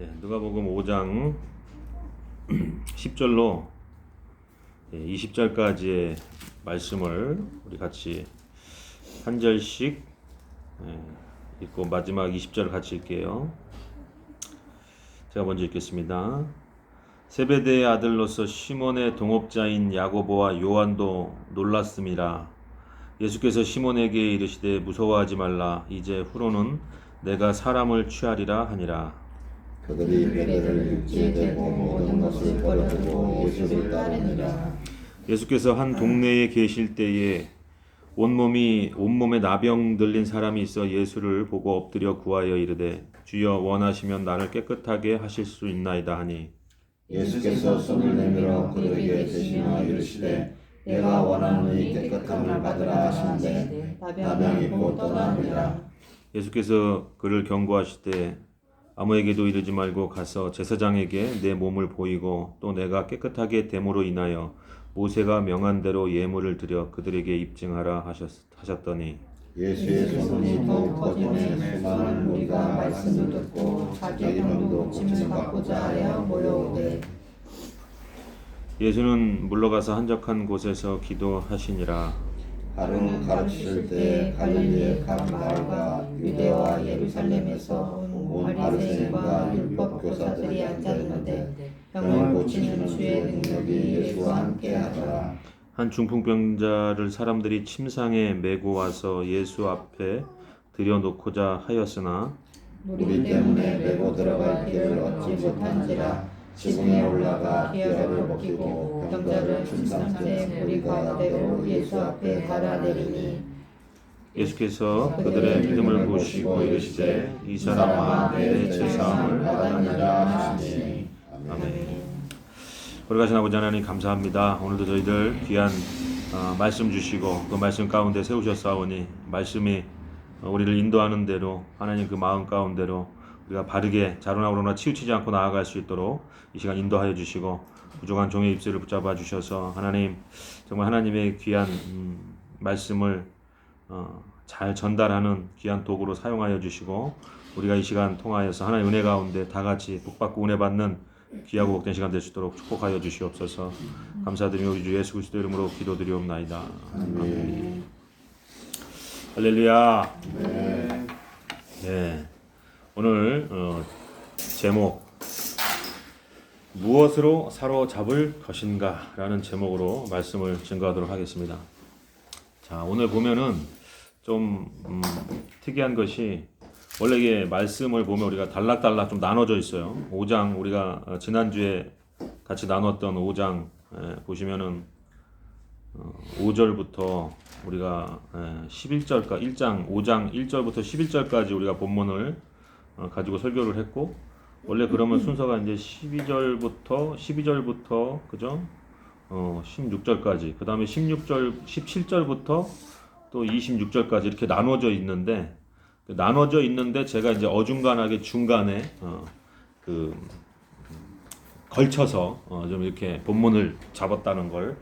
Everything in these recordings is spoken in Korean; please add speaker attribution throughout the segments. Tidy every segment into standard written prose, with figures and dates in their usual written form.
Speaker 1: 누가복음 5장 10절로 20절까지의 말씀을 우리 같이 한 절씩 읽고 마지막 20절을 같이 읽게요. 제가 먼저 읽겠습니다. 세베대의 아들로서 시몬의 동업자인 야고보와 요한도 놀랐음이라. 예수께서 시몬에게 이르시되 무서워하지 말라. 이제 후로는 내가 사람을 취하리라 하니라.
Speaker 2: 그들이 베드로를 육지에 대고 모든 것을 버려두고 예수를 따르니라.
Speaker 1: 예수께서 한 동네에 계실 때에 온몸에 나병 들린 사람이 있어 예수를 보고 엎드려 구하여 이르되 주여 원하시면 나를 깨끗하게 하실 수 있나이다 하니
Speaker 2: 예수께서 손을 내밀어 그에게 대시며 이르시되 내가 원하노니 깨끗함을 받으라 하시는데 나병이 곧 떠나니라.
Speaker 1: 예수께서 그를 경고하시되 아무에게도 이르지 말고 가서 제사장에게 내 몸을 보이고 또 내가 깨끗하게 됨으로 인하여 모세가 명한 대로 예물을 드려 그들에게 입증하라 하셨더니
Speaker 2: 예수의 소문이 더욱 퍼지매 수많은 무리가 말씀을 듣고 자기 병도 고침을 받고자 하여 모여오되
Speaker 1: 예수는 물러가서 한적한 곳에서 기도하시니라.
Speaker 2: 하루 가르치실 때 갈릴리의 각 마을과 유대와 예루살렘에서 온 바리새인과 율법 교사들이 앉았는데 병을 고치는 주의 능력이 예수와 함께 하더라.
Speaker 1: 한 중풍병자를 사람들이 침상에 메고 와서 예수 앞에 들여놓고자 하였으나
Speaker 2: 우리 때문에 메고 들어갈 길을 얻지 못한지라. 지붕에 올라가 기어를 벗기고 병자를 준 상태 무리 가운데로 예수 앞에 달아내리니
Speaker 1: 예수께서 그들의 믿음을 보시고 이르시되 이 사람아 내 죄사함을 받았느니라 하시니 아멘. 거룩하신 아버지 하나님 감사합니다. 오늘도 저희들 귀한 말씀 주시고 그 말씀 가운데 세우셨사오니 말씀이 우리를 인도하는 대로 하나님 그 마음 가운데로 우리가 바르게 자로나 우로나 치우치지 않고 나아갈 수 있도록 이 시간 인도하여 주시고 부족한 종의 입술을 붙잡아 주셔서 하나님 정말 하나님의 귀한 말씀을 잘 전달하는 귀한 도구로 사용하여 주시고 우리가 이 시간 통하여서 하나님 은혜 가운데 다 같이 복받고 은혜 받는 귀하고 복된 시간 될 수 있도록 축복하여 주시옵소서. 감사드리며 우리 주 예수 그리스도 이름으로 기도드리옵나이다. 아멘. 할렐루야. 네. 오늘 제목 무엇으로 사로잡을 것인가 라는 제목으로 말씀을 증거하도록 하겠습니다. 자, 오늘 보면은 좀 특이한 것이 원래 이게 말씀을 보면 우리가 단락단락 좀 나눠져 있어요. 5장 우리가 지난주에 같이 나눴던 5장 보시면은 5절부터 우리가 11절까지 5장 1절부터 11절까지 우리가 본문을 가지고 설교를 했고 원래 그러면 순서가 이제 12절부터 그죠? 16절까지 그다음에 17절부터 또 26절까지 이렇게 나눠져 있는데 제가 이제 어중간하게 중간에 걸쳐서 좀 이렇게 본문을 잡았다는 걸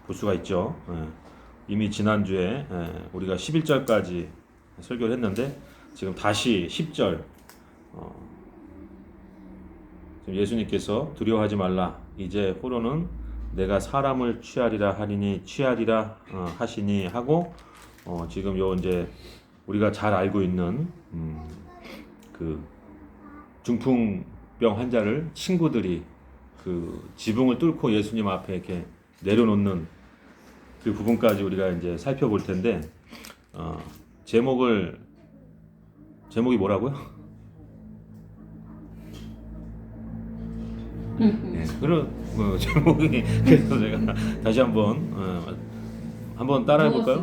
Speaker 1: 볼 수가 있죠. 이미 지난주에 우리가 11절까지 설교를 했는데 지금 다시 10절 지금 예수님께서 두려워하지 말라. 이제 후로는 내가 사람을 취하리라 하시니 하고 지금 요 이제 우리가 잘 알고 있는 그 중풍병 환자를 친구들이 그 지붕을 뚫고 예수님 앞에 이렇게 내려놓는 그 부분까지 우리가 이제 살펴볼 텐데 제목이 뭐라고요? 네, 그런 제목이 그래서 제가 다시 한번 따라해 볼까요?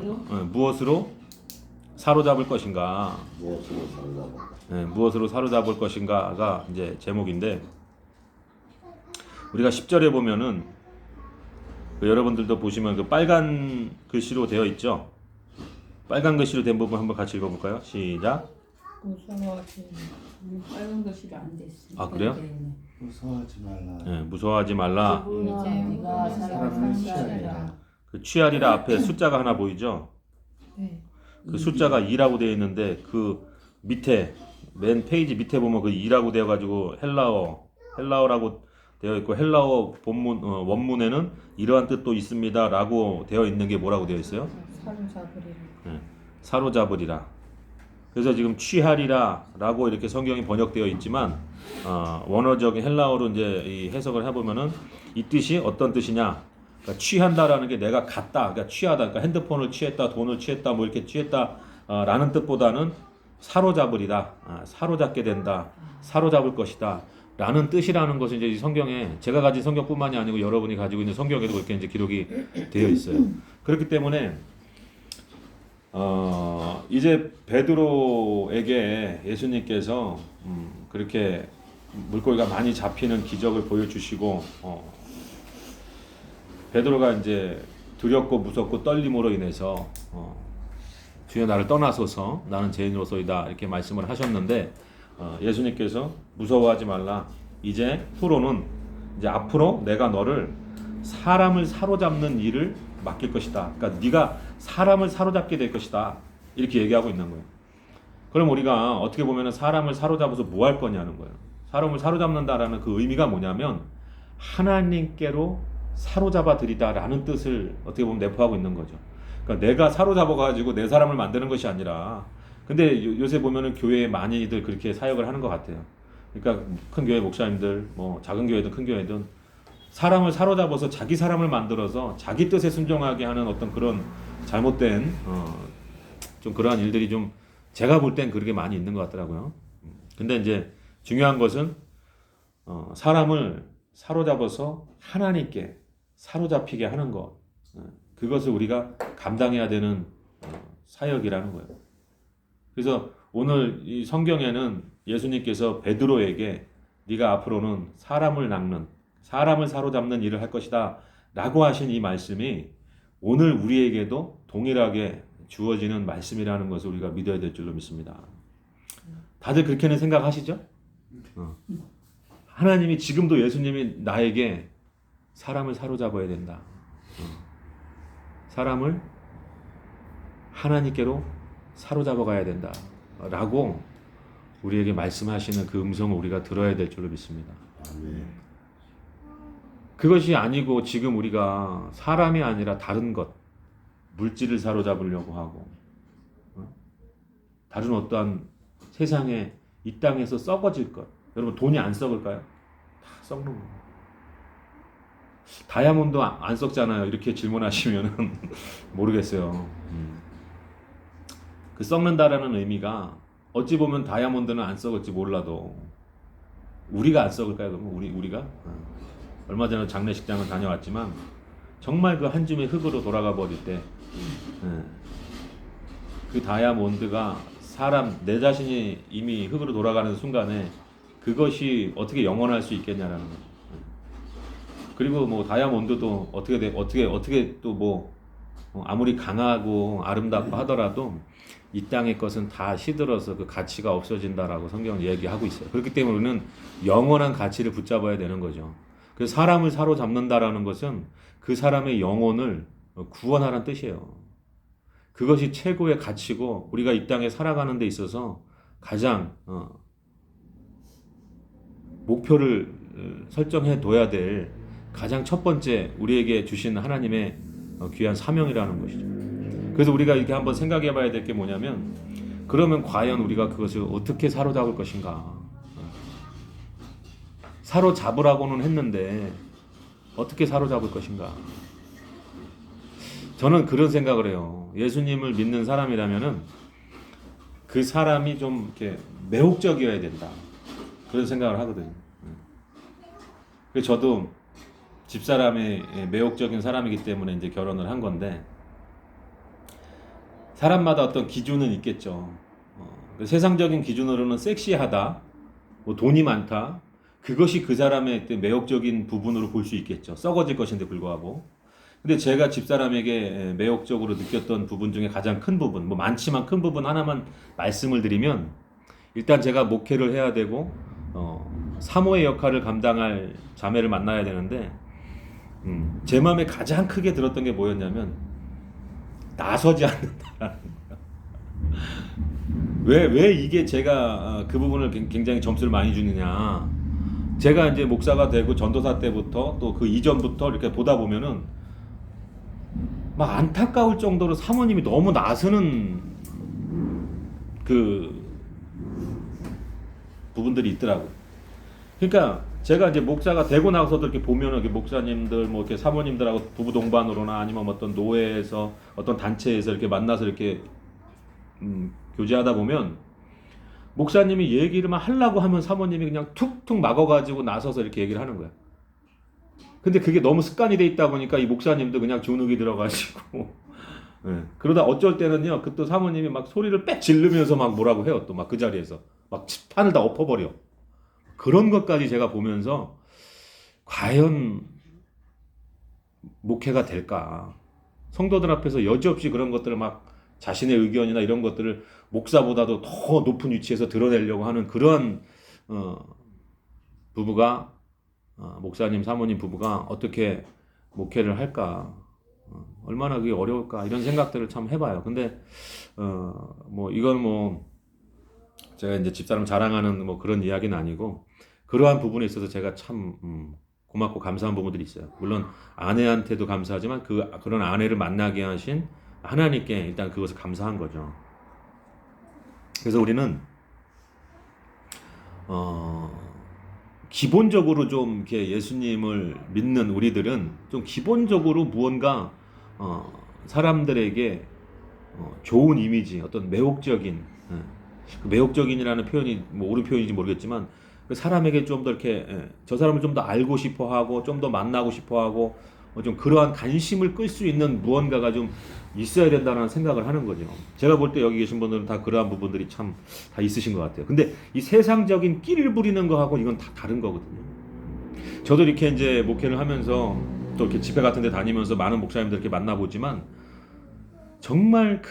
Speaker 1: 무엇으로 사로잡을 것인가? 무엇으로 사로잡을 것인가가 이제 제목인데 우리가 10절에 보면은 여러분들도 보시면 그 빨간 글씨로 되어 있죠. 빨간 글씨로 된 부분 한번 같이 읽어볼까요? 시작.
Speaker 3: 무서워하지 빨간 글씨가 안 됐어.
Speaker 1: 아 그래요?
Speaker 2: 무서워하지 말라.
Speaker 1: 네, 무서워하지 말라.
Speaker 3: 이제 네가 사람을 취하리라.
Speaker 1: 그 취하리라 앞에 숫자가 하나 보이죠?
Speaker 3: 네.
Speaker 1: 그 숫자가 2라고 되어 있는데 그 밑에 맨 페이지 밑에 보면 그 이라고 되어가지고 헬라어라고 되어 있고 헬라어 본문 원문에는 이러한 뜻도 있습니다라고 되어 있는 게 뭐라고 되어 있어요?
Speaker 3: 사로잡으리라.
Speaker 1: 사로잡으리라. 그래서 지금 취하리라라고 이렇게 성경이 번역되어 있지만 원어적인 헬라어로 이제 이 해석을 해보면은 이 뜻이 어떤 뜻이냐? 그러니까 취한다라는 게 내가 갖다, 그러니까 취하다, 그러니까 핸드폰을 취했다, 돈을 취했다, 뭐 이렇게 취했다라는 뜻보다는 사로잡으리라, 사로잡게 된다, 사로잡을 것이다. 라는 뜻이라는 것은 이제 이 성경에 제가 가진 성경뿐만이 아니고 여러분이 가지고 있는 성경에도 그렇게 이제 기록이 되어 있어요. 그렇기 때문에 이제 베드로에게 예수님께서 그렇게 물고기가 많이 잡히는 기적을 보여주시고 베드로가 이제 두렵고 무섭고 떨림으로 인해서 주여 나를 떠나소서 나는 죄인으로서이다 이렇게 말씀을 하셨는데 예수님께서 무서워하지 말라. 이제 후로는 이제 앞으로 내가 너를 사람을 사로잡는 일을 맡길 것이다. 그러니까 네가 사람을 사로잡게 될 것이다. 이렇게 얘기하고 있는 거예요. 그럼 우리가 어떻게 보면 사람을 사로잡아서 뭐 할 거냐는 거예요. 사람을 사로잡는다라는 그 의미가 뭐냐면 하나님께로 사로잡아 드리다라는 뜻을 어떻게 보면 내포하고 있는 거죠. 그러니까 내가 사로잡아 가지고 내 사람을 만드는 것이 아니라 근데 요새 보면은 교회에 많이들 그렇게 사역을 하는 것 같아요. 그러니까 큰 교회 목사님들, 뭐 작은 교회든 큰 교회든 사람을 사로잡아서 자기 사람을 만들어서 자기 뜻에 순종하게 하는 어떤 그런 잘못된 좀 그러한 일들이 좀 제가 볼 땐 그렇게 많이 있는 것 같더라고요. 근데 이제 중요한 것은 사람을 사로잡아서 하나님께 사로잡히게 하는 것, 그것을 우리가 감당해야 되는 사역이라는 거예요. 그래서 오늘 이 성경에는 예수님께서 베드로에게 네가 앞으로는 사람을 낚는, 사람을 사로잡는 일을 할 것이다 라고 하신 이 말씀이 오늘 우리에게도 동일하게 주어지는 말씀이라는 것을 우리가 믿어야 될 줄로 믿습니다. 다들 그렇게는 생각하시죠? 하나님이 지금도 예수님이 나에게 사람을 사로잡아야 된다. 사람을 하나님께로 사로잡아 가야 된다. 라고 우리에게 말씀하시는 그 음성을 우리가 들어야 될 줄로 믿습니다.
Speaker 2: 아멘.
Speaker 1: 그것이 아니고 지금 우리가 사람이 아니라 다른 것, 물질을 사로잡으려고 하고 다른 어떠한 세상에 이 땅에서 썩어질 것. 여러분 돈이 안 썩을까요? 다 썩는 거예요. 다이아몬드 안 썩잖아요. 이렇게 질문하시면은 모르겠어요. 그 썩는다라는 의미가 어찌 보면 다이아몬드는 안 썩을지 몰라도 우리가 안 썩을까요? 그러면 우리가 얼마 전에 장례식장을 다녀왔지만 정말 그 한 줌의 흙으로 돌아가 버릴 때 그 다이아몬드가 사람 내 자신이 이미 흙으로 돌아가는 순간에 그것이 어떻게 영원할 수 있겠냐라는 거죠. 그리고 뭐 다이아몬드도 어떻게 또 뭐 아무리 강하고 아름답고 하더라도 이 땅의 것은 다 시들어서 그 가치가 없어진다라고 성경은 얘기하고 있어요. 그렇기 때문에 우리는 영원한 가치를 붙잡아야 되는 거죠. 그래서 사람을 사로잡는다라는 것은 그 사람의 영혼을 구원하라는 뜻이에요. 그것이 최고의 가치고 우리가 이 땅에 살아가는 데 있어서 가장 목표를 설정해 둬야 될 가장 첫 번째 우리에게 주신 하나님의 귀한 사명이라는 것이죠. 그래서 우리가 이렇게 한번 생각해 봐야 될 게 뭐냐면 그러면 과연 우리가 그것을 어떻게 사로잡을 것인가. 사로잡으라고는 했는데 어떻게 사로잡을 것인가. 저는 그런 생각을 해요. 예수님을 믿는 사람이라면은 그 사람이 좀 이렇게 매혹적이어야 된다. 그런 생각을 하거든요. 그래서 저도 집사람의 매혹적인 사람이기 때문에 이제 결혼을 한 건데 사람마다 어떤 기준은 있겠죠. 세상적인 기준으로는 섹시하다, 뭐 돈이 많다, 그것이 그 사람의 매혹적인 부분으로 볼 수 있겠죠. 썩어질 것인데 불구하고. 근데 제가 집사람에게 매혹적으로 느꼈던 부분 중에 가장 큰 부분, 뭐 많지만 큰 부분 하나만 말씀을 드리면 일단 제가 목회를 해야 되고 사모의 역할을 감당할 자매를 만나야 되는데 제 마음에 가장 크게 들었던 게 뭐였냐면 나서지 않는다라는 거야. 왜 이게 제가 그 부분을 굉장히 점수를 많이 주느냐. 제가 이제 목사가 되고 전도사 때부터 또 그 이전부터 이렇게 보다 보면은 막 안타까울 정도로 사모님이 너무 나서는 그 부분들이 있더라고요. 그러니까 제가 이제 목사가 되고 나서도 이렇게 보면은 이렇게 목사님들 뭐 이렇게 사모님들하고 부부 동반으로나 아니면 어떤 노회에서 어떤 단체에서 이렇게 만나서 이렇게 교제하다 보면 목사님이 얘기를 막 하려고 하면 사모님이 그냥 툭툭 막아가지고 나서서 이렇게 얘기를 하는 거야. 근데 그게 너무 습관이 돼 있다 보니까 이 목사님도 그냥 주눅이 들어가지고 예. 그러다 어쩔 때는요 그 또 사모님이 막 소리를 빽 지르면서 막 뭐라고 해요. 또 막 그 자리에서 막 판을 다 엎어버려. 그런 것까지 제가 보면서 과연 목회가 될까? 성도들 앞에서 여지없이 그런 것들을 막 자신의 의견이나 이런 것들을 목사보다도 더 높은 위치에서 드러내려고 하는 그런 부부가 목사님 사모님 부부가 어떻게 목회를 할까? 얼마나 그게 어려울까? 이런 생각들을 참 해봐요. 근데 뭐 이건 뭐 제가 이제 집사람 자랑하는 뭐 그런 이야기는 아니고 그러한 부분에 있어서 제가 참 고맙고 감사한 부분들이 있어요. 물론 아내한테도 감사하지만 그런 아내를 만나게 하신 하나님께 일단 그것을 감사한 거죠. 그래서 우리는 기본적으로 좀 이렇게 예수님을 믿는 우리들은 좀 기본적으로 무언가 사람들에게 좋은 이미지, 어떤 매혹적인 그 매혹적인이라는 표현이 뭐 옳은 표현인지 모르겠지만 그 사람에게 좀 더 이렇게 저 사람을 좀 더 알고 싶어하고 좀 더 만나고 싶어하고 좀 그러한 관심을 끌 수 있는 무언가가 좀 있어야 된다는 생각을 하는 거죠. 제가 볼 때 여기 계신 분들은 다 그러한 부분들이 참 다 있으신 것 같아요. 근데 이 세상적인 끼를 부리는 거하고 이건 다 다른 거거든요. 저도 이렇게 이제 목회를 하면서 또 이렇게 집회 같은 데 다니면서 많은 목사님들 이렇게 만나보지만 정말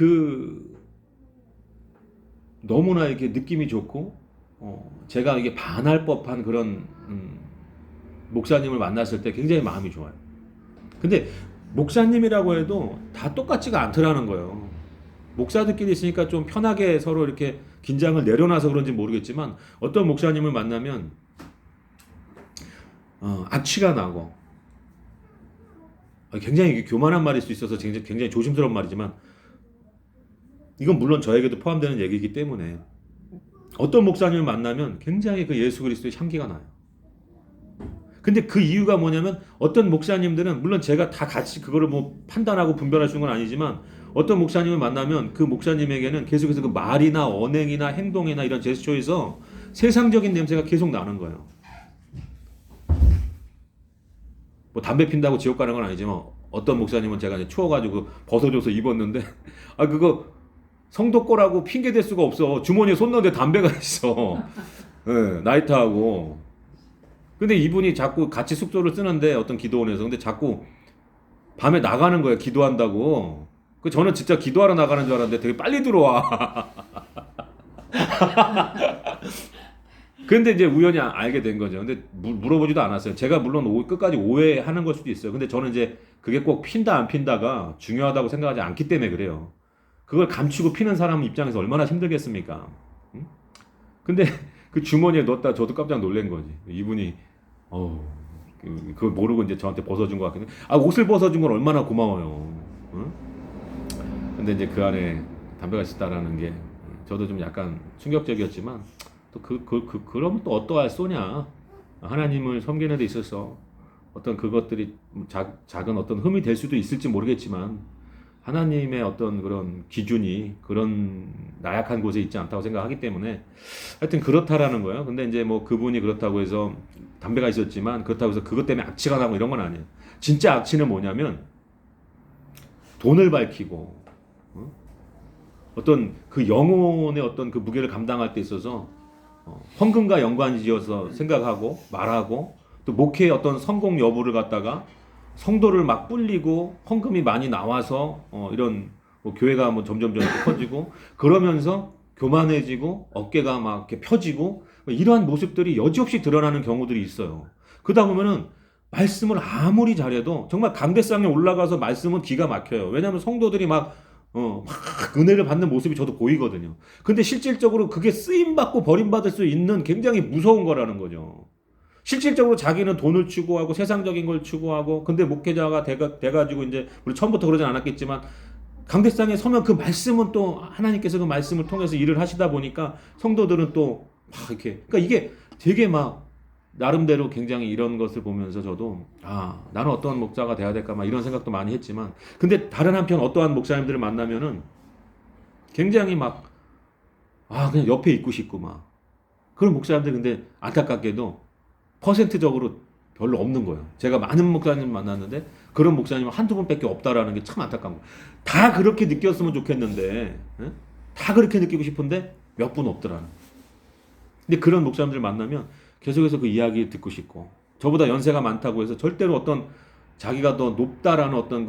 Speaker 1: 너무나 이렇게 느낌이 좋고 제가 이게 반할 법한 그런 목사님을 만났을 때 굉장히 마음이 좋아요. 근데 목사님이라고 해도 다 똑같지가 않더라는 거예요. 목사들끼리 있으니까 좀 편하게 서로 이렇게 긴장을 내려놔서 그런지 모르겠지만 어떤 목사님을 만나면 악취가 나고 굉장히 교만한 말일 수 있어서 굉장히 조심스러운 말이지만 이건 물론 저에게도 포함되는 얘기이기 때문에 어떤 목사님을 만나면 굉장히 그 예수 그리스도의 향기가 나요. 근데 그 이유가 뭐냐면 어떤 목사님들은 물론 제가 다 같이 그거를 뭐 판단하고 분별할 수 있는 건 아니지만 어떤 목사님을 만나면 그 목사님에게는 계속해서 그 말이나 언행이나 행동이나 이런 제스처에서 세상적인 냄새가 계속 나는 거예요. 뭐 담배 핀다고 지옥 가는 건 아니지만 어떤 목사님은 제가 이제 추워가지고 벗어줘서 입었는데 그거 성도 거라고 핑계 댈 수가 없어. 주머니에 손 넣는데 담배가 있어. 네, 나이트하고. 근데 이분이 자꾸 같이 숙소를 쓰는데 어떤 기도원에서 근데 자꾸 밤에 나가는 거예요. 기도한다고. 저는 진짜 기도하러 나가는 줄 알았는데 되게 빨리 들어와. 근데 이제 우연히 알게 된 거죠. 근데 물어보지도 않았어요. 제가 물론 끝까지 오해하는 걸 수도 있어요. 근데 저는 이제 그게 꼭 핀다 안 핀다가 중요하다고 생각하지 않기 때문에 그래요. 그걸 감추고 피는 사람 입장에서 얼마나 힘들겠습니까? 응? 근데 그 주머니에 넣었다 저도 깜짝 놀란 거지. 이분이 그걸 모르고 이제 저한테 벗어준 것 같긴 해. 옷을 벗어준 건 얼마나 고마워요. 응? 근데 이제 그 안에 담배가 있었다라는 게 저도 좀 약간 충격적이었지만 또 그러면 또 어떠할 소냐. 하나님을 섬기는 데 있어서 어떤 그것들이 작은 어떤 흠이 될 수도 있을지 모르겠지만 하나님의 어떤 그런 기준이 그런 나약한 곳에 있지 않다고 생각하기 때문에 하여튼 그렇다라는 거예요. 근데 이제 뭐 그분이 그렇다고 해서 담배가 있었지만 그렇다고 해서 그것 때문에 악취가 나고 이런 건 아니에요. 진짜 악취는 뭐냐면 돈을 밝히고 어떤 그 영혼의 어떤 그 무게를 감당할 때 있어서 헌금과 연관지어서 생각하고 말하고 또 목회의 어떤 성공 여부를 갖다가 성도를 막 불리고 헌금이 많이 나와서 이런 뭐 교회가 뭐 점점 커지고 그러면서 교만해지고 어깨가 막 이렇게 펴지고 이러한 모습들이 여지없이 드러나는 경우들이 있어요. 그러다 보면은 말씀을 아무리 잘해도 정말 강대상에 올라가서 말씀은 기가 막혀요. 왜냐하면 성도들이 막 막 은혜를 받는 모습이 저도 보이거든요. 근데 실질적으로 그게 쓰임받고 버림받을 수 있는 굉장히 무서운 거라는 거죠. 실질적으로 자기는 돈을 추구하고 세상적인 걸 추구하고, 근데 목회자가 돼가지고 이제 우리 처음부터 그러진 않았겠지만 강대상에 서면 그 말씀은 또 하나님께서 그 말씀을 통해서 일을 하시다 보니까 성도들은 또 막 이렇게, 그러니까 이게 되게 막 나름대로 굉장히 이런 것을 보면서 저도 나는 어떠한 목사가 돼야 될까 막 이런 생각도 많이 했지만, 근데 다른 한편 어떠한 목사님들을 만나면은 굉장히 막 그냥 옆에 있고 싶고 막 그런 목사님들, 근데 안타깝게도 퍼센트적으로 별로 없는 거예요. 제가 많은 목사님 만났는데 그런 목사님은 한두 분밖에 없다라는 게 참 안타까운 거예요. 다 그렇게 느꼈으면 좋겠는데, 다 그렇게 느끼고 싶은데 몇 분 없더라는 거예요. 근데 그런 목사님들 만나면 계속해서 그 이야기 듣고 싶고, 저보다 연세가 많다고 해서 절대로 어떤 자기가 더 높다라는 어떤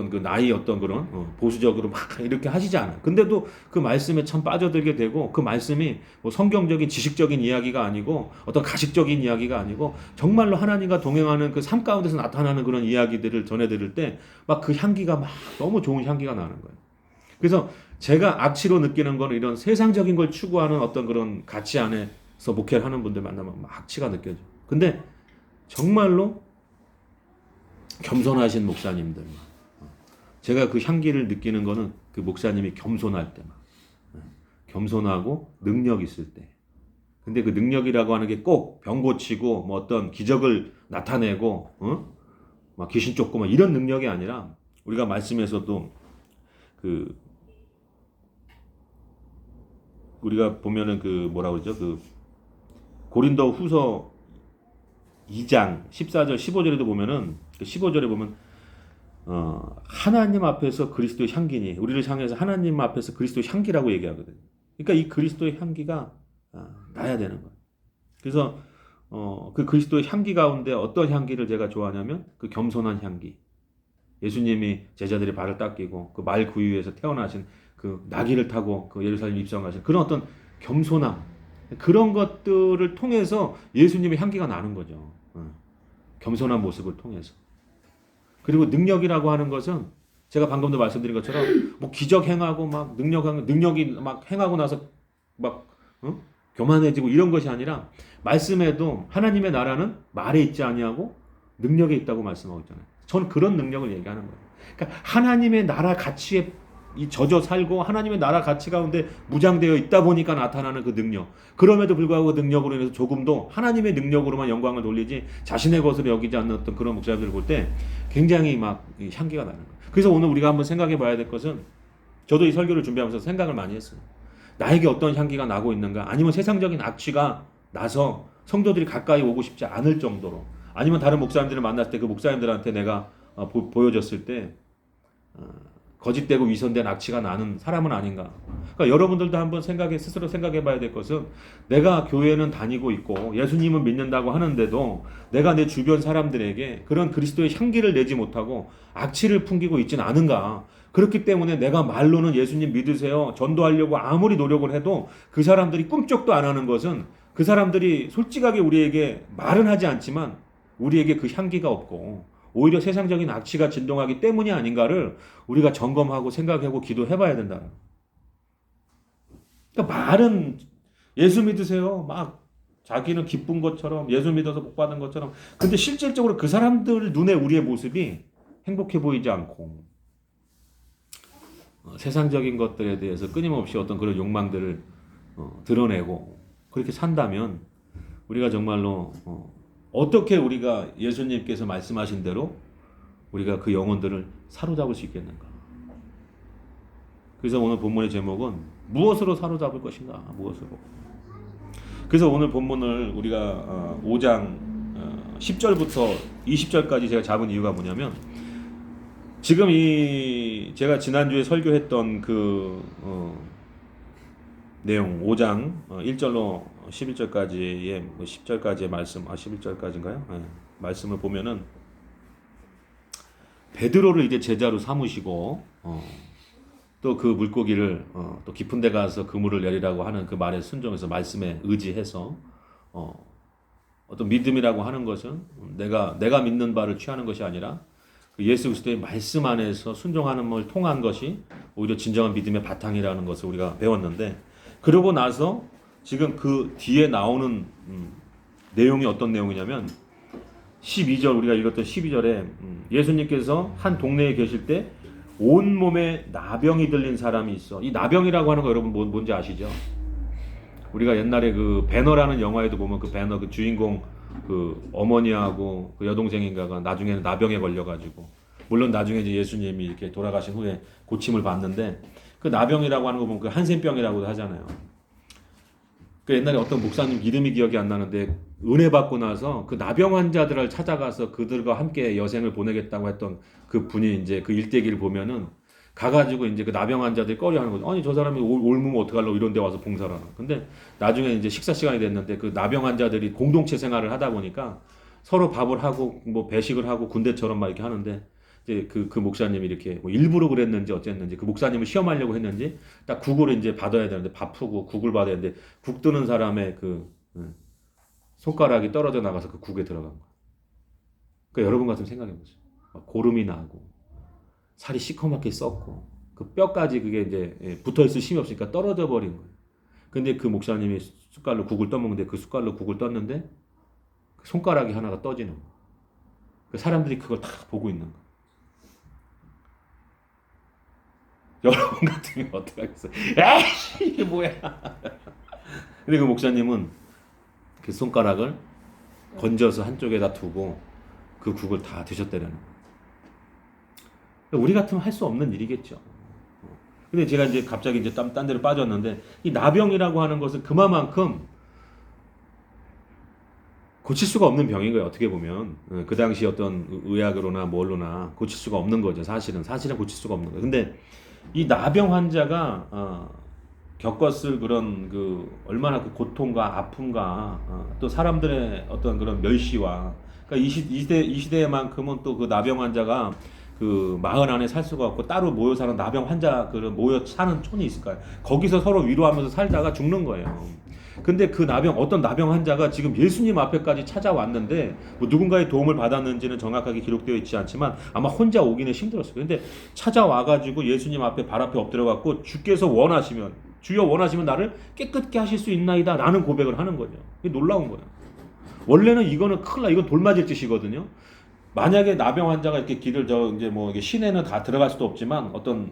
Speaker 1: 그 나이 어떤 그런 보수적으로 막 이렇게 하시지 않아요. 근데도 그 말씀에 참 빠져들게 되고, 그 말씀이 뭐 성경적인 지식적인 이야기가 아니고 어떤 가식적인 이야기가 아니고 정말로 하나님과 동행하는 그 삶 가운데서 나타나는 그런 이야기들을 전해 들을 때 막 그 향기가 막 너무 좋은 향기가 나는 거예요. 그래서 제가 악취로 느끼는 거는 이런 세상적인 걸 추구하는 어떤 그런 가치 안에서 목회를 하는 분들 만나면 막 악취가 느껴져요. 근데 정말로 겸손하신 목사님들, 제가 그 향기를 느끼는 거는 그 목사님이 겸손할 때만, 겸손하고 능력 있을 때. 근데 그 능력이라고 하는 게 꼭 병 고치고 뭐 어떤 기적을 나타내고 막 귀신 쫓고 막 이런 능력이 아니라, 우리가 말씀에서도 그 우리가 보면은 그 뭐라고 그러죠? 그 고린도 후서 2장 14절 15절에도 보면은, 15절에 보면 하나님 앞에서 그리스도의 향기니, 우리를 향해서 하나님 앞에서 그리스도의 향기라고 얘기하거든요. 그러니까 이 그리스도의 향기가 나야 되는 거예요. 그래서 그 그리스도의 향기 가운데 어떤 향기를 제가 좋아하냐면 그 겸손한 향기. 예수님이 제자들의 발을 닦이고 그 말 구유에서 태어나신 그 나귀를 타고 그 예루살렘 입성하신 그런 어떤 겸손함, 그런 것들을 통해서 예수님의 향기가 나는 거죠. 겸손한 모습을 통해서. 그리고 능력이라고 하는 것은 제가 방금도 말씀드린 것처럼 뭐 기적 행하고 막 능력이 막 행하고 나서 막 교만해지고 이런 것이 아니라, 말씀에도 하나님의 나라는 말에 있지 아니하고 능력에 있다고 말씀하고 있잖아요. 저는 그런 능력을 얘기하는 거예요. 그러니까 하나님의 나라 가치에 젖어 살고 하나님의 나라 가치 가운데 무장되어 있다 보니까 나타나는 그 능력. 그럼에도 불구하고 그 능력으로 인해서 조금도 하나님의 능력으로만 영광을 돌리지 자신의 것으로 여기지 않는 어떤 그런 목사님들을 볼 때 굉장히 막 향기가 나는 거예요. 그래서 오늘 우리가 한번 생각해 봐야 될 것은, 저도 이 설교를 준비하면서 생각을 많이 했어요. 나에게 어떤 향기가 나고 있는가? 아니면 세상적인 악취가 나서 성도들이 가까이 오고 싶지 않을 정도로, 아니면 다른 목사님들을 만났을 때 그 목사님들한테 내가 보여줬을 때 거짓되고 위선된 악취가 나는 사람은 아닌가. 그러니까 여러분들도 한번 스스로 생각해 봐야 될 것은, 내가 교회는 다니고 있고 예수님은 믿는다고 하는데도 내가 내 주변 사람들에게 그런 그리스도의 향기를 내지 못하고 악취를 풍기고 있지는 않은가. 그렇기 때문에 내가 말로는 예수님 믿으세요 전도하려고 아무리 노력을 해도 그 사람들이 꿈쩍도 안 하는 것은, 그 사람들이 솔직하게 우리에게 말은 하지 않지만 우리에게 그 향기가 없고 오히려 세상적인 악취가 진동하기 때문이 아닌가를 우리가 점검하고 생각하고 기도해 봐야 된다. 그러니까 말은 예수 믿으세요 막 자기는 기쁜 것처럼, 예수 믿어서 복 받은 것처럼, 근데 실질적으로 그 사람들 눈에 우리의 모습이 행복해 보이지 않고 세상적인 것들에 대해서 끊임없이 어떤 그런 욕망들을 드러내고 그렇게 산다면, 우리가 정말로 어떻게 우리가 예수님께서 말씀하신 대로 우리가 그 영혼들을 사로잡을 수 있겠는가. 그래서 오늘 본문의 제목은 무엇으로 사로잡을 것인가, 무엇으로. 그래서 오늘 본문을 우리가 5장 10절부터 20절까지 제가 잡은 이유가 뭐냐면, 지금 제가 지난주에 설교했던 그 내용 5장 1절로 11절까지의 10절까지의 말씀, 11절까지인가요? 네. 말씀을 보면은 베드로를 이제 제자로 삼으시고 또 그 물고기를 또 깊은 데 가서 그물을 내리라고 하는 그 말에 순종해서 말씀에 의지해서 어떤 믿음이라고 하는 것은 내가 믿는 바를 취하는 것이 아니라 그 예수 그리스도의 말씀 안에서 순종하는 걸 통한 것이 오히려 진정한 믿음의 바탕이라는 것을 우리가 배웠는데, 그러고 나서 지금 그 뒤에 나오는 내용이 어떤 내용이냐면 12절, 우리가 읽었던 12절에 예수님께서 한 동네에 계실 때 온몸에 나병이 들린 사람이 있어. 이 나병이라고 하는 거 여러분 뭔지 아시죠? 우리가 옛날에 그 배너라는 영화에도 보면 그 배너 그 주인공 그 어머니하고 그 여동생인가가 나중에는 나병에 걸려가지고, 물론 나중에 이제 예수님이 이렇게 돌아가신 후에 고침을 받는데, 그 나병이라고 하는 거 보면 그 한센병이라고도 하잖아요. 그 옛날에 어떤 목사님 이름이 기억이 안 나는데 은혜 받고 나서 그 나병 환자들을 찾아가서 그들과 함께 여생을 보내겠다고 했던 그 분이 이제 그 일대기를 보면은 가가지고 이제 그 나병 환자들이 꺼려하는 거죠. 아니 저 사람이 옮으면 어떡하려고 이런 데 와서 봉사를 하나. 근데 나중에 이제 식사 시간이 됐는데 그 나병 환자들이 공동체 생활을 하다 보니까 서로 밥을 하고 뭐 배식을 하고 군대처럼 막 이렇게 하는데, 이제 그 목사님이 이렇게 뭐 일부러 그랬는지 어쨌는지 그 목사님을 시험하려고 했는지 딱 국을 이제 받아야 되는데, 바쁘고 국을 받아야 되는데 국 드는 사람의 그 손가락이 떨어져 나가서 그 국에 들어간 거야. 그러니까 여러분 같으면 생각해 보세요. 막 고름이 나고 살이 시커멓게 썩고 그 뼈까지 그게 이제 붙어 있을 힘이 없으니까 떨어져 버린 거예요. 근데 그 목사님이 숟갈로 국을 떠먹는데 그 숟갈로 국을 떴는데 그 손가락이 하나가 떠지는 거예요. 그 사람들이 그걸 다 보고 있는 거예요. 여러분 같으면 어떻게 하겠어요? 에이 이게 뭐야? 근데 그 목사님은 그 손가락을 건져서 한쪽에다 두고 그 국을 다 드셨다는 거예요. 우리 같으면 할 수 없는 일이겠죠. 근데 제가 이제 갑자기 이제 딴 데로 빠졌는데, 이 나병이라고 하는 것은 그만큼 고칠 수가 없는 병인 거예요. 어떻게 보면 그 당시 어떤 의학으로나 뭘로나 고칠 수가 없는 거죠. 사실은 고칠 수가 없는 거예요. 근데 이 나병 환자가 겪었을 그런 그 얼마나 그 고통과 아픔과 또 사람들의 어떤 그런 멸시와, 그러니까 이 시대만큼은 또 그 나병 환자가 그 마을 안에 살 수가 없고 따로 모여 사는 나병 환자 그 모여 사는 촌이 있을까요? 거기서 서로 위로하면서 살다가 죽는 거예요. 근데 그 어떤 나병 환자가 지금 예수님 앞에까지 찾아왔는데, 뭐 누군가의 도움을 받았는지는 정확하게 기록되어 있지 않지만 아마 혼자 오기는 힘들었어요. 근데 찾아와가지고 예수님 앞에 발 앞에 엎드려갖고 주께서 원하시면, 주여 원하시면 나를 깨끗게 하실 수 있나이다 라는 고백을 하는 거죠. 이게 놀라운 거예요. 원래는 이거는 큰일 나, 이건 돌맞을 짓이거든요. 만약에 나병 환자가 이렇게 길을 이제 뭐 이게 시내는 다 들어갈 수도 없지만 어떤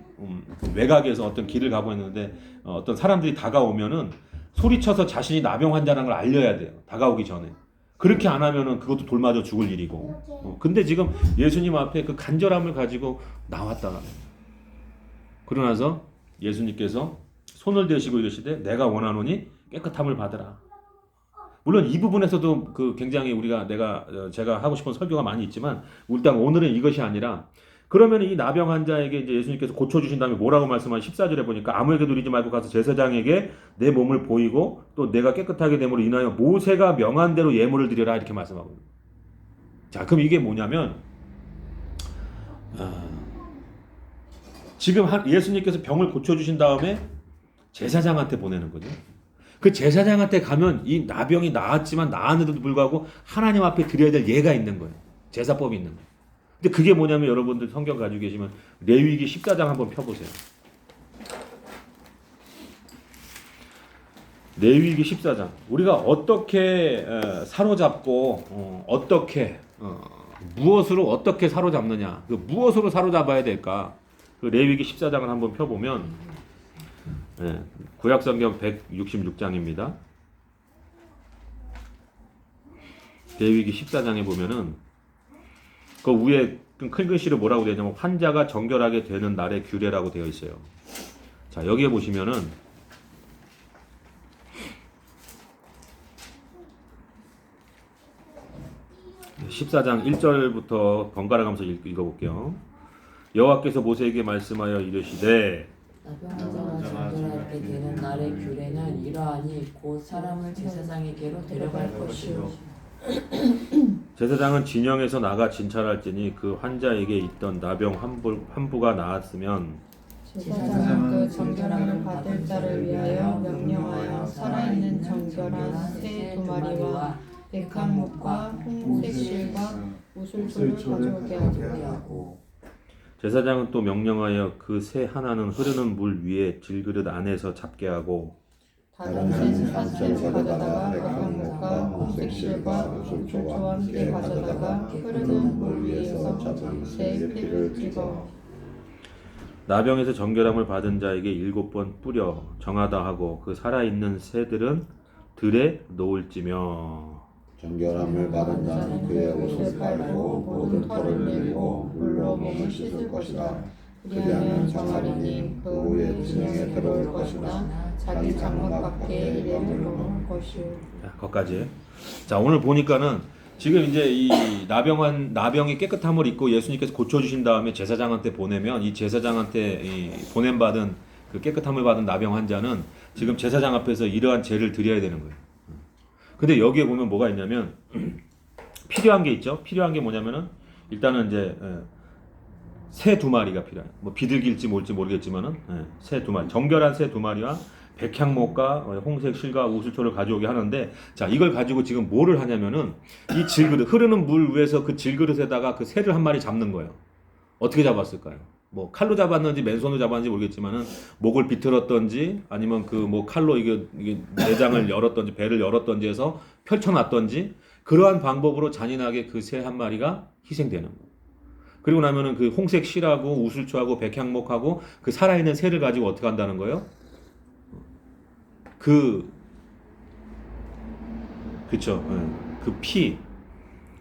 Speaker 1: 외곽에서 어떤 길을 가고 있는데 어떤 사람들이 다가오면은 소리쳐서 자신이 나병 환자라는 걸 알려야 돼요. 다가오기 전에. 그렇게 안 하면은 그것도 돌맞아 죽을 일이고. 근데 지금 예수님 앞에 그 간절함을 가지고 나왔다. 그러나서 예수님께서 손을 대시고 이르시되 내가 원하노니 깨끗함을 받으라. 물론 이 부분에서도 그 굉장히 제가 하고 싶은 설교가 많이 있지만 일단 오늘은 이것이 아니라, 그러면 이 나병 환자에게 이제 예수님께서 고쳐주신 다음에 뭐라고 말씀한 14절에 보니까 아무에게 누리지 말고 가서 제사장에게 내 몸을 보이고 또 내가 깨끗하게 됨으로 인하여 모세가 명한 대로 예물을 드려라 이렇게 말씀하거든요. 자, 그럼 이게 뭐냐면 지금 예수님께서 병을 고쳐주신 다음에 제사장한테 보내는 거죠. 그 제사장한테 가면 이 나병이 나았는데도 불구하고 하나님 앞에 드려야 될 예가 있는 거예요. 제사법이 있는 거예요. 근데 그게 뭐냐면 여러분들 성경 가지고 계시면 레위기 14장 한번 펴보세요. 레위기 14장. 우리가 어떻게 사로잡고 무엇으로 어떻게 사로잡느냐, 그 무엇으로 사로잡아야 될까, 그 레위기 14장을 한번 펴보면 구약성경 166장입니다. 레위기 14장에 보면은 그 위에 큰 글씨로 뭐라고 되어 있냐면 환자가 정결하게 되는 날의 규례라고 되어 있어요. 자, 여기에 보시면은 14장 1절부터 번갈아 가면서 읽어볼게요. 여호와께서 모세에게 말씀하여 이르시되
Speaker 3: 나병 환자가 정결하게 되는 날의 규례는 이러하니 곧 사람을 제사장에게로 데려갈 것이요
Speaker 1: 제사장은 진영에서 나가 진찰할지니 그 환자에게 있던 나병 환부가 나았으면
Speaker 4: 제사장은 그 정결함을 받을 자를 위하여 명령하여 살아있는 정결한 새 두 마리와 백합목과 홍색 실과 우슬초를 가져오게 하고
Speaker 1: 제사장은 또 명령하여 그 새 하나는 흐르는 물 위에 질그릇 안에서 잡게 하고
Speaker 4: 다른 새 샷을 가져다가 백합목과 홍색 실과 우슬초와 함께 가져다가 흐르는 물 위에서 잡은 새 피를 찍어
Speaker 1: 나병에서 정결함을 받은 자에게 7번 뿌려 정하다 하고 그 살아있는 새들은 들에 놓을지며.
Speaker 2: 정결함을 받은 자는 그의 옷을 빨고 모든 털을 내리고 물로 몸을 씻을 것이다. 그리하면 정하리니 그 후에 진영에 들어올 것이나 자기 장막 밖에 내놓을 것이요.
Speaker 1: 거기까지. 자, 오늘 보니까는 지금 이제 이 나병이 깨끗함을 입고 예수님께서 고쳐주신 다음에 제사장한테 보내면 이 제사장한테 이 보냄받은 그 깨끗함을 받은 나병 환자는 지금 제사장 앞에서 이러한 제를 드려야 되는 거예요. 근데 여기에 보면 뭐가 있냐면 필요한 게 있죠. 필요한 게 뭐냐면은 일단은 이제 새 2마리가 필요해요. 뭐 비둘기일지 뭘지 모르겠지만은 새 2마리, 정결한 새 2마리와 백향목과 홍색 실과 우슬초를 가져오게 하는데, 자, 이걸 가지고 지금 뭐를 하냐면은 이 질그릇, 흐르는 물 위에서 그 질그릇에다가 그 새를 한 마리 잡는 거예요. 어떻게 잡았을까요? 뭐 칼로 잡았는지 맨손으로 잡았는지 모르겠지만은 목을 비틀었던지 아니면 그 뭐 칼로 이게 내장을 열었던지 배를 열었던지 해서 펼쳐놨던지 그러한 방법으로 잔인하게 그 새 한 마리가 희생되는 거예요. 그리고 나면은 그 홍색 실하고 우슬초하고 백향목하고 그 살아있는 새를 가지고 어떻게 한다는 거예요? 그쵸. 그 피,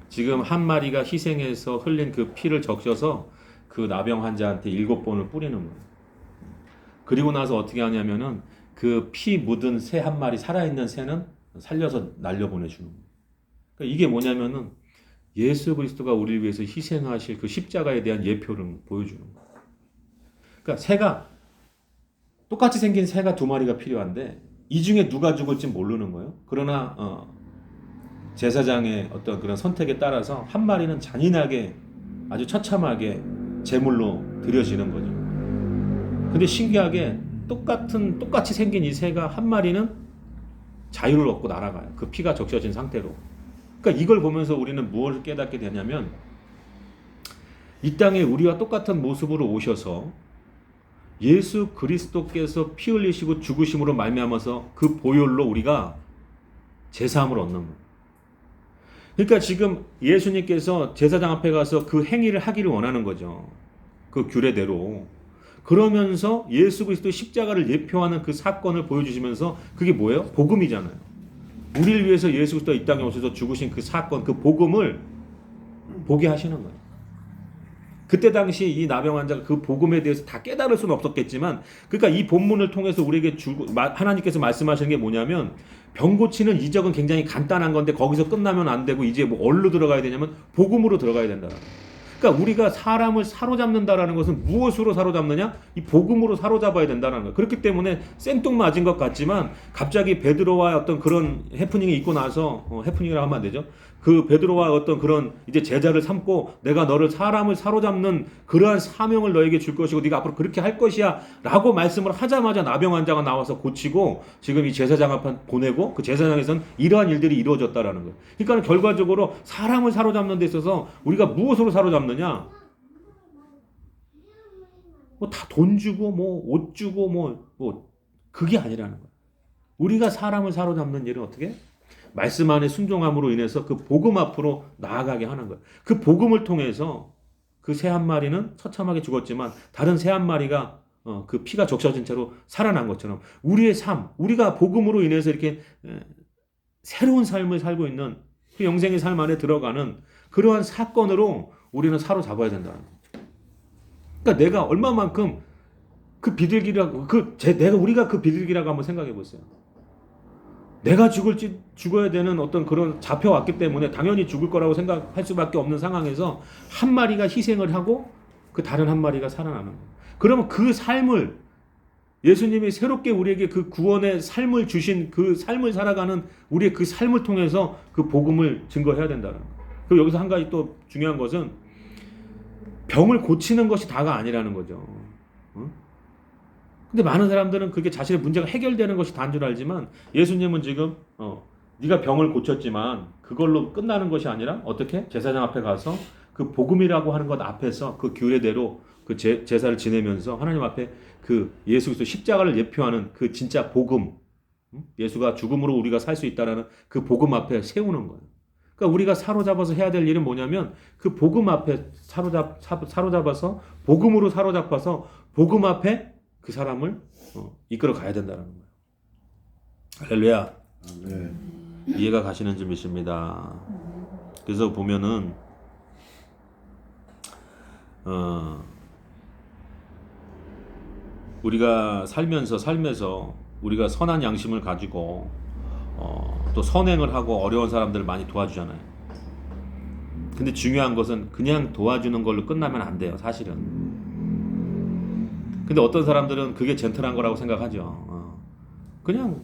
Speaker 1: 지금 한 마리가 희생해서 흘린 그 피를 적셔서 그 나병 환자한테 7번을 뿌리는 거예요. 그리고 나서 어떻게 하냐면은 그 피 묻은 새 한 마리, 살아있는 새는 살려서 날려보내주는 거예요. 그러니까 이게 뭐냐면은 예수 그리스도가 우리를 위해서 희생하실 그 십자가에 대한 예표를 보여주는 거예요. 그러니까 새가, 똑같이 생긴 새가 2마리가 필요한데 이 중에 누가 죽을지 모르는 거예요. 그러나 제사장의 어떤 그런 선택에 따라서 한 마리는 잔인하게 아주 처참하게 제물로 드려지는 거죠. 근데 신기하게 똑같이 생긴 이 새가 한 마리는 자유를 얻고 날아가요. 그 피가 적셔진 상태로. 그러니까 이걸 보면서 우리는 무엇을 깨닫게 되냐면 이 땅에 우리와 똑같은 모습으로 오셔서 예수 그리스도께서 피 흘리시고 죽으심으로 말미암아서 그 보혈로 우리가 제사함을 얻는 거예요. 그러니까 지금 예수님께서 제사장 앞에 가서 그 행위를 하기를 원하는 거죠. 그 규례대로. 그러면서 예수 그리스도의 십자가를 예표하는 그 사건을 보여주시면서 그게 뭐예요? 복음이잖아요. 우리를 위해서 예수 그리스도가 이 땅에 오셔서 죽으신 그 사건, 그 복음을 보게 하시는 거예요. 그때 당시 이 나병 환자가 그 복음에 대해서 다 깨달을 수는 없었겠지만, 그러니까 이 본문을 통해서 우리에게 하나님께서 말씀하시는 게 뭐냐면, 병 고치는 이적은 굉장히 간단한 건데 거기서 끝나면 안 되고 이제 뭐 어디로 들어가야 되냐면 복음으로 들어가야 된다. 그러니까 우리가 사람을 사로잡는다라는 것은 무엇으로 사로잡느냐? 이 복음으로 사로잡아야 된다는 거예요. 그렇기 때문에 생뚱맞은 것 같지만 갑자기 베드로와 어떤 그런 해프닝이 있고 나서 해프닝이라고 하면 안 되죠. 그 베드로와 어떤 그런 이제 제자를 삼고 내가 너를 사람을 사로잡는 그러한 사명을 너에게 줄 것이고 네가 앞으로 그렇게 할 것이야 라고 말씀을 하자마자 나병 환자가 나와서 고치고 지금 이 제사장 앞에 보내고 그 제사장에서는 이러한 일들이 이루어졌다라는 거예요. 그러니까 결과적으로 사람을 사로잡는 데 있어서 우리가 무엇으로 사로잡느냐? 뭐 다 돈 주고 뭐 옷 주고 뭐 그게 아니라는 거예요. 우리가 사람을 사로잡는 일은 어떻게? 말씀 안에 순종함으로 인해서 그 복음 앞으로 나아가게 하는 거예요. 그 복음을 통해서 그 새 한 마리는 처참하게 죽었지만 다른 새 한 마리가 그 피가 적셔진 채로 살아난 것처럼 우리의 삶, 우리가 복음으로 인해서 이렇게 새로운 삶을 살고 있는 그 영생의 삶 안에 들어가는 그러한 사건으로 우리는 사로잡아야 된다는 거예요. 그러니까 내가 얼마만큼 그 비둘기라고 우리가 그 비둘기라고 한번 생각해 보세요. 내가 죽어야 되는 어떤 그런 잡혀왔기 때문에 당연히 죽을 거라고 생각할 수밖에 없는 상황에서 한 마리가 희생을 하고 그 다른 한 마리가 살아나는 거예요. 그러면 그 삶을 예수님이 새롭게 우리에게 그 구원의 삶을 주신 그 삶을 살아가는 우리의 그 삶을 통해서 그 복음을 증거해야 된다는 거예요. 그리고 여기서 한 가지 또 중요한 것은 병을 고치는 것이 다가 아니라는 거죠. 근데 많은 사람들은 그게 자신의 문제가 해결되는 것이 다인 줄 알지만 예수님은 지금 네가 병을 고쳤지만 그걸로 끝나는 것이 아니라 어떻게? 제사장 앞에 가서 그 복음이라고 하는 것 앞에서 그 규례대로 그 제사를 지내면서 하나님 앞에 그 예수 그리스도 십자가를 예표하는 그 진짜 복음, 예수가 죽음으로 우리가 살 수 있다라는 그 복음 앞에 세우는 거예요. 그러니까 우리가 사로잡아서 해야 될 일은 뭐냐면 그 복음 앞에 사로잡아서 복음으로 사로잡아서 복음 앞에 그 사람을 이끌어 가야 된다는 거예요. 할렐루야.
Speaker 2: 네.
Speaker 1: 이해가 가시는 줄 믿습니다. 그래서 보면은 우리가 삶에서 우리가 선한 양심을 가지고 또 선행을 하고 어려운 사람들을 많이 도와주잖아요. 근데 중요한 것은 그냥 도와주는 걸로 끝나면 안 돼요, 사실은. 근데 어떤 사람들은 그게 젠틀한 거라고 생각하죠. 그냥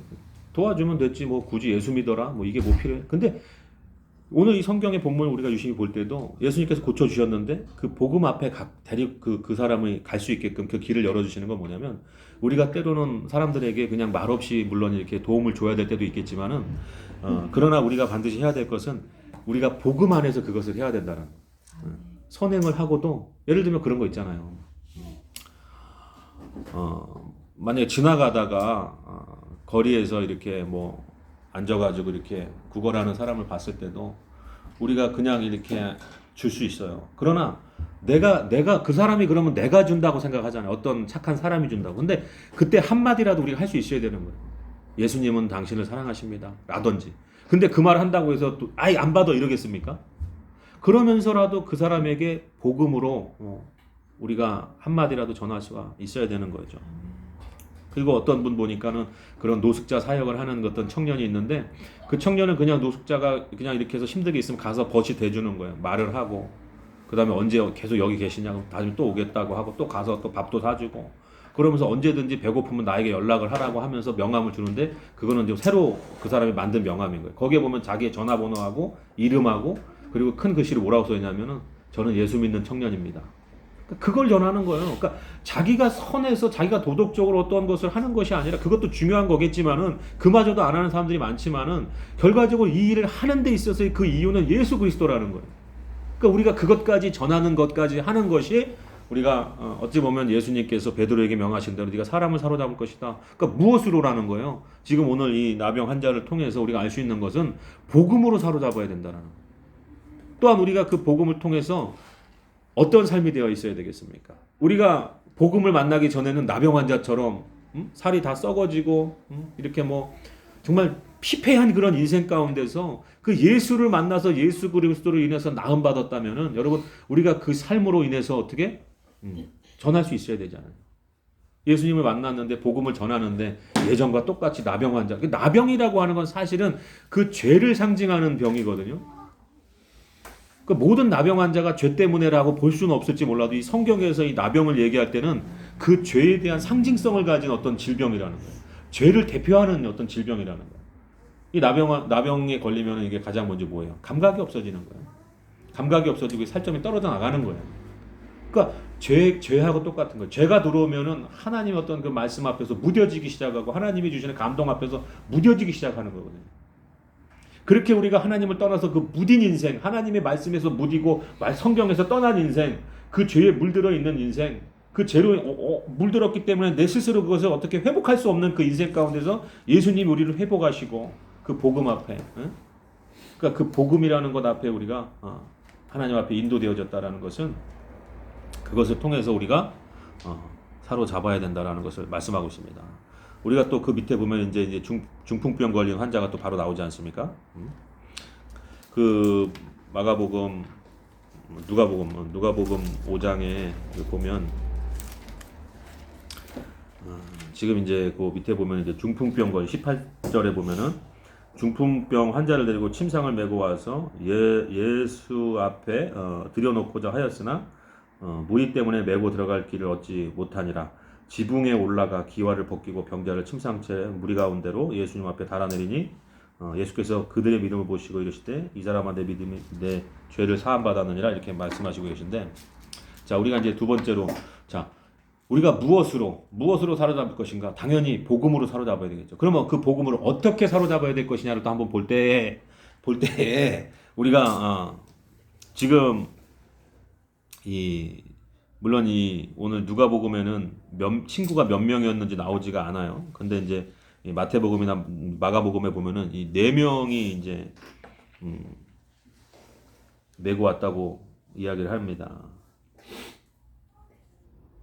Speaker 1: 도와주면 됐지, 뭐 굳이 예수 믿어라, 뭐 이게 뭐 필요해. 근데 오늘 이 성경의 본문을 우리가 유심히 볼 때도 예수님께서 고쳐주셨는데 그 복음 앞에 그 사람이 갈 수 있게끔 그 길을 열어주시는 건 뭐냐면, 우리가 때로는 사람들에게 그냥 말없이 물론 이렇게 도움을 줘야 될 때도 있겠지만은 그러나 우리가 반드시 해야 될 것은 우리가 복음 안에서 그것을 해야 된다는 선행을 하고도, 예를 들면 그런 거 있잖아요. 만약에 지나가다가 거리에서 이렇게 뭐 앉아가지고 이렇게 구걸하는 사람을 봤을 때도 우리가 그냥 이렇게 줄 수 있어요. 그러나 내가 그 사람이 그러면 내가 준다고 생각하잖아요. 어떤 착한 사람이 준다고. 근데 그때 한마디라도 우리가 할 수 있어야 되는 거예요. 예수님은 당신을 사랑하십니다. 라든지. 근데 그 말 한다고 해서 또 아이 안 받아 이러겠습니까? 그러면서라도 그 사람에게 복음으로 우리가 한마디라도 전할 수가 있어야 되는 거죠. 그리고 어떤 분 보니까는 그런 노숙자 사역을 하는 어떤 청년이 있는데, 그 청년은 그냥 노숙자가 그냥 이렇게 해서 힘들게 있으면 가서 벗이 대주는 거예요. 말을 하고, 그 다음에 언제 계속 여기 계시냐고, 나중에 또 오겠다고 하고, 또 가서 또 밥도 사주고, 그러면서 언제든지 배고프면 나에게 연락을 하라고 하면서 명함을 주는데, 그거는 이제 새로 그 사람이 만든 명함인 거예요. 거기에 보면 자기의 전화번호하고 이름하고 그리고 큰 글씨로 뭐라고 써있냐면은 저는 예수 믿는 청년입니다. 그걸 전하는 거예요. 그러니까 자기가 선해서 자기가 도덕적으로 어떤 것을 하는 것이 아니라, 그것도 중요한 거겠지만은 그마저도 안 하는 사람들이 많지만은 결과적으로 이 일을 하는 데 있어서의 그 이유는 예수 그리스도라는 거예요. 그러니까 우리가 그것까지 전하는 것까지 하는 것이, 우리가 어찌 보면 예수님께서 베드로에게 명하신 대로 네가 사람을 사로잡을 것이다. 그러니까 무엇으로라는 거예요. 지금 오늘 이 나병 환자를 통해서 우리가 알 수 있는 것은 복음으로 사로잡아야 된다는 거예요. 또한 우리가 그 복음을 통해서 어떤 삶이 되어 있어야 되겠습니까? 우리가 복음을 만나기 전에는 나병 환자처럼 살이 다 썩어지고 이렇게 뭐 정말 피폐한 그런 인생 가운데서 그 예수를 만나서 예수 그리스도로 인해서 나음 받았다면은, 여러분 우리가 그 삶으로 인해서 어떻게 전할 수 있어야 되잖아요. 예수님을 만났는데 복음을 전하는데 예전과 똑같이 나병 환자. 나병이라고 하는 건 사실은 그 죄를 상징하는 병이거든요. 그 모든 나병 환자가 죄 때문에라고 볼 수는 없을지 몰라도 이 성경에서 이 나병을 얘기할 때는 그 죄에 대한 상징성을 가진 어떤 질병이라는 거예요. 죄를 대표하는 어떤 질병이라는 거예요. 이 나병에 걸리면 이게 가장 먼저 뭐예요? 감각이 없어지는 거예요. 감각이 없어지고 살점이 떨어져 나가는 거예요. 그러니까 죄하고 똑같은 거예요. 죄가 들어오면은 하나님의 어떤 그 말씀 앞에서 무뎌지기 시작하고, 하나님이 주시는 감동 앞에서 무뎌지기 시작하는 거거든요. 그렇게 우리가 하나님을 떠나서 그 무딘 인생, 하나님의 말씀에서 무디고 성경에서 떠난 인생, 그 죄에 물들어 있는 인생, 그 죄로 물들었기 때문에 내 스스로 그것을 어떻게 회복할 수 없는 그 인생 가운데서 예수님이 우리를 회복하시고 그 복음 앞에, 그러니까 그 복음이라는 것 앞에 우리가 하나님 앞에 인도되어졌다라는 것은, 그것을 통해서 우리가 사로잡아야 된다라는 것을 말씀하고 있습니다. 우리가 또 그 밑에 보면 이제 중풍병 걸린 환자가 또 바로 나오지 않습니까? 그 누가복음 5장에 보면 지금 이제 그 밑에 보면 이제 중풍병 걸린 18절에 보면은 중풍병 환자를 데리고 침상을 메고 와서 예수 앞에 들여놓고자 하였으나 무리 때문에 메고 들어갈 길을 얻지 못하니라. 지붕에 올라가 기와를 벗기고 병자를 침상채 무리 가운데로 예수님 앞에 달아내리니 예수께서 그들의 믿음을 보시고 이르시되 이 사람아 내 믿음이 내 죄를 사함 받았느니라, 이렇게 말씀하시고 계신데, 자 우리가 이제 두 번째로, 자 우리가 무엇으로 사로잡을 것인가? 당연히 복음으로 사로잡아야 되겠죠. 그러면 그 복음을 어떻게 사로잡아야 될 것이냐를 또 한번 볼 때에 우리가 지금 물론 오늘 누가복음에는 친구가 몇 명이었는지 나오지가 않아요. 근데 이제 이 마태복음이나 마가복음에 보면은 이 4명이 이제 메고 왔다고 이야기를 합니다.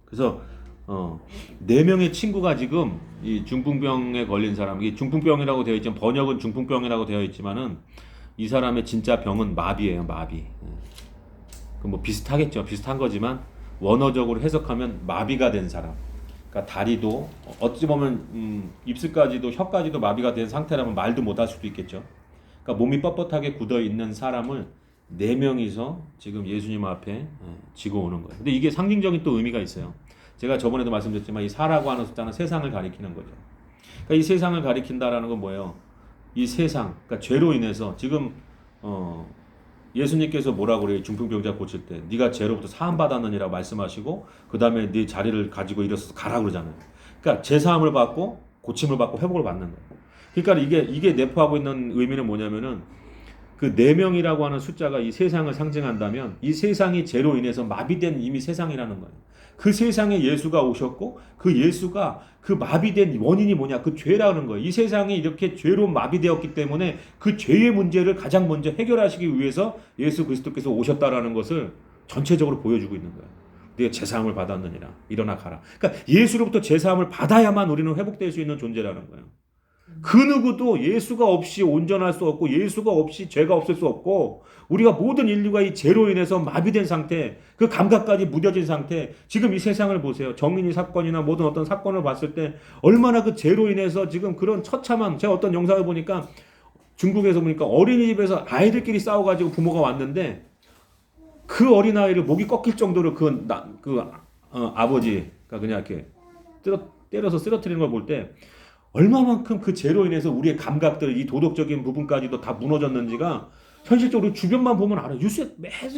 Speaker 1: 그래서 4명의 친구가 지금 이 중풍병에 걸린 사람, 이 중풍병이라고 되어 있지만 번역은 중풍병이라고 되어 있지만은 이 사람의 진짜 병은 마비예요, 마비. 그 뭐 비슷하겠죠, 비슷한 거지만 원어적으로 해석하면 마비가 된 사람. 그러니까 다리도 어찌 보면 입술까지도 혀까지도 마비가 된 상태라면 말도 못할 수도 있겠죠. 그러니까 몸이 뻣뻣하게 굳어 있는 사람을 4명이서 지금 예수님 앞에 지고 오는 거예요. 근데 이게 상징적인 또 의미가 있어요. 제가 저번에도 말씀드렸지만 이 4라고 하는 숫자는 세상을 가리키는 거죠. 그러니까 이 세상을 가리킨다라는 건 뭐예요? 이 세상, 그러니까 죄로 인해서 지금 예수님께서 뭐라고 그래요? 중풍병자 고칠 때 네가 죄로부터 사함 받았느니라고 말씀하시고 그 다음에 네 자리를 가지고 일어서서 가라 그러잖아요. 그러니까 죄사함을 받고 고침을 받고 회복을 받는 거예요. 그러니까 이게 내포하고 있는 의미는 뭐냐면은 그 4명이라고 하는 숫자가 이 세상을 상징한다면 이 세상이 죄로 인해서 마비된 이미 세상이라는 거예요. 그 세상에 예수가 오셨고 그 예수가 그 마비된 원인이 뭐냐? 그 죄라는 거예요. 이 세상이 이렇게 죄로 마비되었기 때문에 그 죄의 문제를 가장 먼저 해결하시기 위해서 예수 그리스도께서 오셨다라는 것을 전체적으로 보여주고 있는 거예요. 네가 제사함을 받았느니라. 일어나 가라. 그러니까 예수로부터 제사함을 받아야만 우리는 회복될 수 있는 존재라는 거예요. 그 누구도 예수가 없이 온전할 수 없고 예수가 없이 죄가 없을 수 없고 우리가 모든 인류가 이 죄로 인해서 마비된 상태, 그 감각까지 무뎌진 상태, 지금 이 세상을 보세요. 정민이 사건이나 모든 어떤 사건을 봤을 때 얼마나 그 죄로 인해서 지금 그런 처참한, 제가 어떤 영상을 보니까 중국에서 보니까 어린이집에서 아이들끼리 싸워가지고 부모가 왔는데 그 어린아이를 목이 꺾일 정도로 아버지가 그냥 이렇게 때려서 쓰러뜨리는 걸 볼 때 얼마만큼 그 죄로 인해서 우리의 감각들, 이 도덕적인 부분까지도 다 무너졌는지가 현실적으로 주변만 보면 알아요. 뉴스에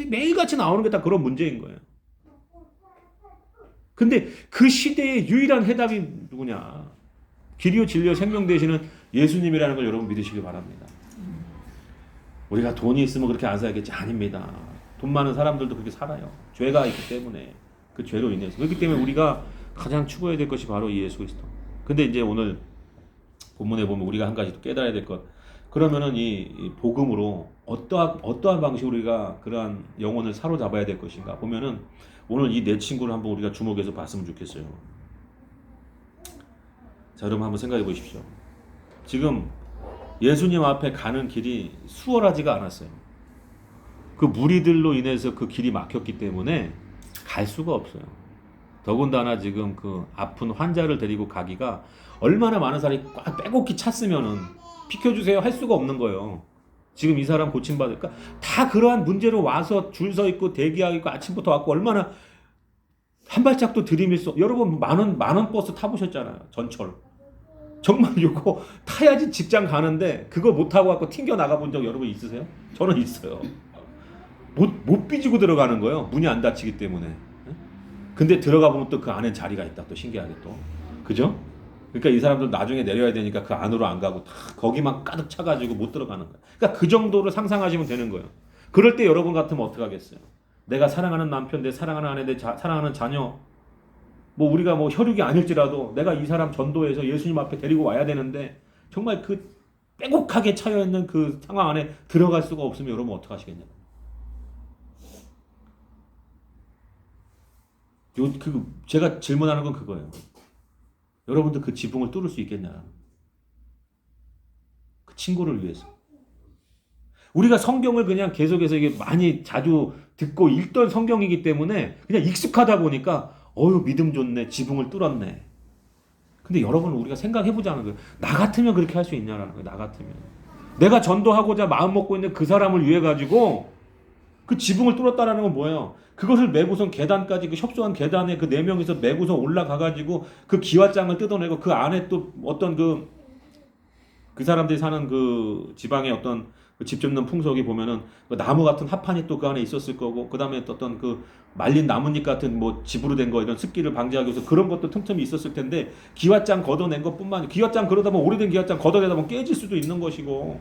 Speaker 1: 매일같이 나오는 게 다 그런 문제인 거예요. 근데 그 시대의 유일한 해답이 누구냐? 길이요 진리요 생명 되시는 예수님이라는 걸 여러분 믿으시기 바랍니다. 우리가 돈이 있으면 그렇게 안 살겠지? 아닙니다. 돈 많은 사람들도 그렇게 살아요. 죄가 있기 때문에, 그 죄로 인해서. 그렇기 때문에 우리가 가장 추구해야 될 것이 바로 이 예수 그리스도. 근데 이제 오늘 본문에 보면 우리가 한 가지 또 깨달아야 될 것. 그러면은 이 복음으로 어떠한 방식으로 우리가 그러한 영혼을 사로잡아야 될 것인가 보면은 오늘 이 네 친구를 한번 우리가 주목해서 봤으면 좋겠어요. 자, 여러분 한번 생각해 보십시오. 지금 예수님 앞에 가는 길이 수월하지가 않았어요. 그 무리들로 인해서 그 길이 막혔기 때문에 갈 수가 없어요. 더군다나 지금 그 아픈 환자를 데리고 가기가 얼마나 많은 사람이 꽉 빼곡히 찼으면은 비켜주세요 할 수가 없는 거예요. 지금 이 사람 고침받을까? 다 그러한 문제로 와서 줄 서 있고 대기하고 있고 아침부터 왔고 얼마나 한 발짝도 들이밀 수. 여러분 만원 버스 타보셨잖아요. 전철. 정말 요거 타야지 직장 가는데 그거 못 타고 갖고 튕겨 나가 본 적 여러분 있으세요? 저는 있어요. 못 삐지고 들어가는 거예요. 문이 안 닫히기 때문에. 근데 들어가 보면 또 그 안에 자리가 있다. 또 신기하게 또. 그죠? 그러니까 이 사람들 나중에 내려야 되니까 그 안으로 안 가고 다 거기만 가득 차가지고 못 들어가는 거예요. 그러니까 그 정도로 상상하시면 되는 거예요. 그럴 때 여러분 같으면 어떻게 하겠어요? 내가 사랑하는 남편, 내 사랑하는 아내, 사랑하는 자녀, 뭐 우리가 뭐 혈육이 아닐지라도 내가 이 사람 전도해서 예수님 앞에 데리고 와야 되는데 정말 그 빼곡하게 차여있는 그 상황 안에 들어갈 수가 없으면 여러분 어떻게 하시겠냐고. 제가 질문하는 건 그거예요. 여러분들 그 지붕을 뚫을 수 있겠냐? 그 친구를 위해서. 우리가 성경을 그냥 계속해서 이게 많이 자주 듣고 읽던 성경이기 때문에 그냥 익숙하다 보니까 믿음 좋네, 지붕을 뚫었네. 근데 여러분 우리가 생각해보자는 거예요. 나 같으면 그렇게 할 수 있냐라는 거예요. 나 같으면. 내가 전도하고자 마음 먹고 있는 그 사람을 위해 가지고 그 지붕을 뚫었다라는 건 뭐예요? 그것을 메고선 계단까지 그 협소한 계단에 그 4명이서 메고서 올라가가지고 그 기와장을 뜯어내고 그 안에 또 어떤 그 사람들이 사는 그 지방의 어떤 집 줍는 풍속이 보면은 그 나무 같은 합판이 또 그 안에 있었을 거고, 그 다음에 어떤 그 말린 나뭇잎 같은 뭐 집으로 된 거, 이런 습기를 방지하기 위해서 그런 것도 틈틈이 있었을 텐데, 기왓장 걷어낸 것뿐만 아니라, 기왓장 그러다 보면 오래된 기왓장 걷어내다 보면 깨질 수도 있는 것이고,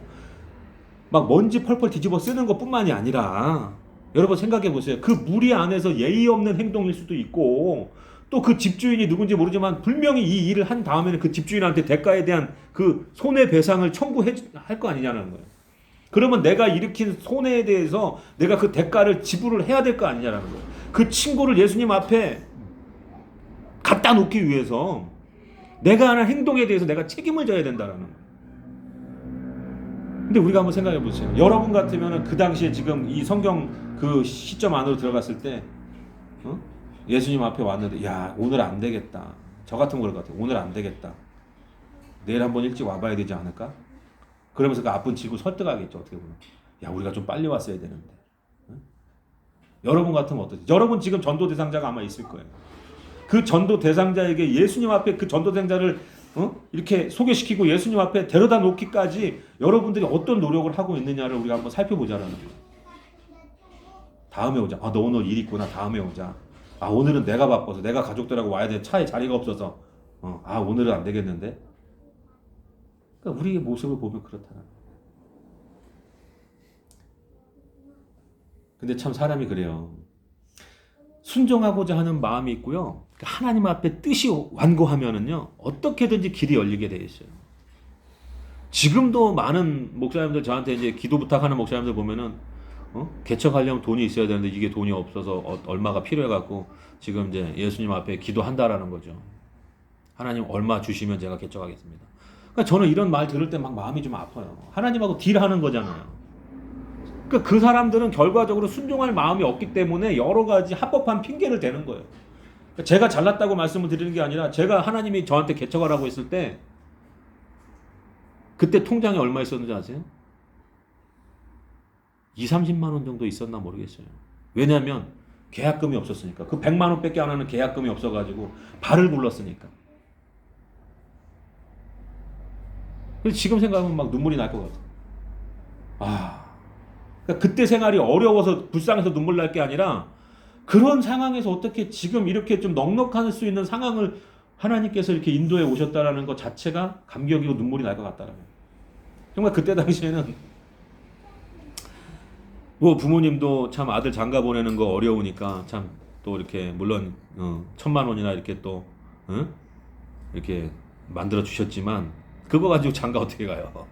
Speaker 1: 막 먼지 펄펄 뒤집어 쓰는 것뿐만이 아니라, 여러분 생각해 보세요. 그 무리 안에서 예의 없는 행동일 수도 있고, 또 그 집주인이 누군지 모르지만 분명히 이 일을 한 다음에는 그 집주인한테 대가에 대한 그 손해배상을 청구할 거 아니냐는 거예요. 그러면 내가 일으킨 손해에 대해서 내가 그 대가를 지불을 해야 될 거 아니냐는 거예요. 그 친구를 예수님 앞에 갖다 놓기 위해서 내가 하는 행동에 대해서 내가 책임을 져야 된다는 거예요. 근데 우리가 한번 생각해 보세요. 여러분 같으면 그 당시에 지금 이 성경 그 시점 안으로 들어갔을 때, 예수님 앞에 왔는데, 야, 오늘 안 되겠다. 저 같으면 그럴 것 같아요. 오늘 안 되겠다. 내일 한번 일찍 와봐야 되지 않을까? 그러면서 그 아픈 친구 설득하겠죠. 어떻게 보면. 야, 우리가 좀 빨리 왔어야 되는데. 여러분 같으면 어떠지? 여러분 지금 전도 대상자가 아마 있을 거예요. 그 전도 대상자에게 예수님 앞에 그 전도 대상자를 이렇게 소개시키고 예수님 앞에 데려다 놓기까지 여러분들이 어떤 노력을 하고 있느냐를 우리가 한번 살펴보자는 거예요. 다음에 오자. 아, 너 오늘 일 있구나. 다음에 오자. 아, 오늘은 내가 바빠서, 내가 가족들하고 와야 돼. 차에 자리가 없어서. 아, 오늘은 안 되겠는데. 그러니까 우리의 모습을 보면 그렇다는 거예요. 근데 참 사람이 그래요. 순종하고자 하는 마음이 있고요. 하나님 앞에 뜻이 완고하면은요, 어떻게든지 길이 열리게 돼 있어요. 지금도 많은 목사님들 저한테 이제 기도 부탁하는 목사님들 보면은, 개척하려면 돈이 있어야 되는데 이게 돈이 없어서 얼마가 필요해갖고 지금 이제 예수님 앞에 기도한다라는 거죠. 하나님 얼마 주시면 제가 개척하겠습니다. 그러니까 저는 이런 말 들을 때 막 마음이 좀 아파요. 하나님하고 딜하는 거잖아요. 그러니까 그 사람들은 결과적으로 순종할 마음이 없기 때문에 여러 가지 합법한 핑계를 대는 거예요. 그러니까 제가 잘났다고 말씀을 드리는 게 아니라, 제가 하나님이 저한테 개척하라고 했을 때 그때 통장에 얼마 있었는지 아세요? 20-30만 원 정도 있었나 모르겠어요. 왜냐하면 계약금이 없었으니까. 그 100만 원밖에 안 하는 계약금이 없어가지고 발을 굴렀으니까. 그래서 지금 생각하면 막 눈물이 날 것 같아요. 그러니까 그때 생활이 어려워서 불쌍해서 눈물 날 게 아니라, 그런 상황에서 어떻게 지금 이렇게 좀 넉넉할 수 있는 상황을 하나님께서 이렇게 인도해 오셨다라는 것 자체가 감격이고 눈물이 날 것 같다라는 거예요. 정말 그때 당시에는 뭐 부모님도 참 아들 장가 보내는 거 어려우니까 참 또 이렇게 물론 1,000만 원이나 이렇게 또 이렇게 만들어 주셨지만, 그거 가지고 장가 어떻게 가요?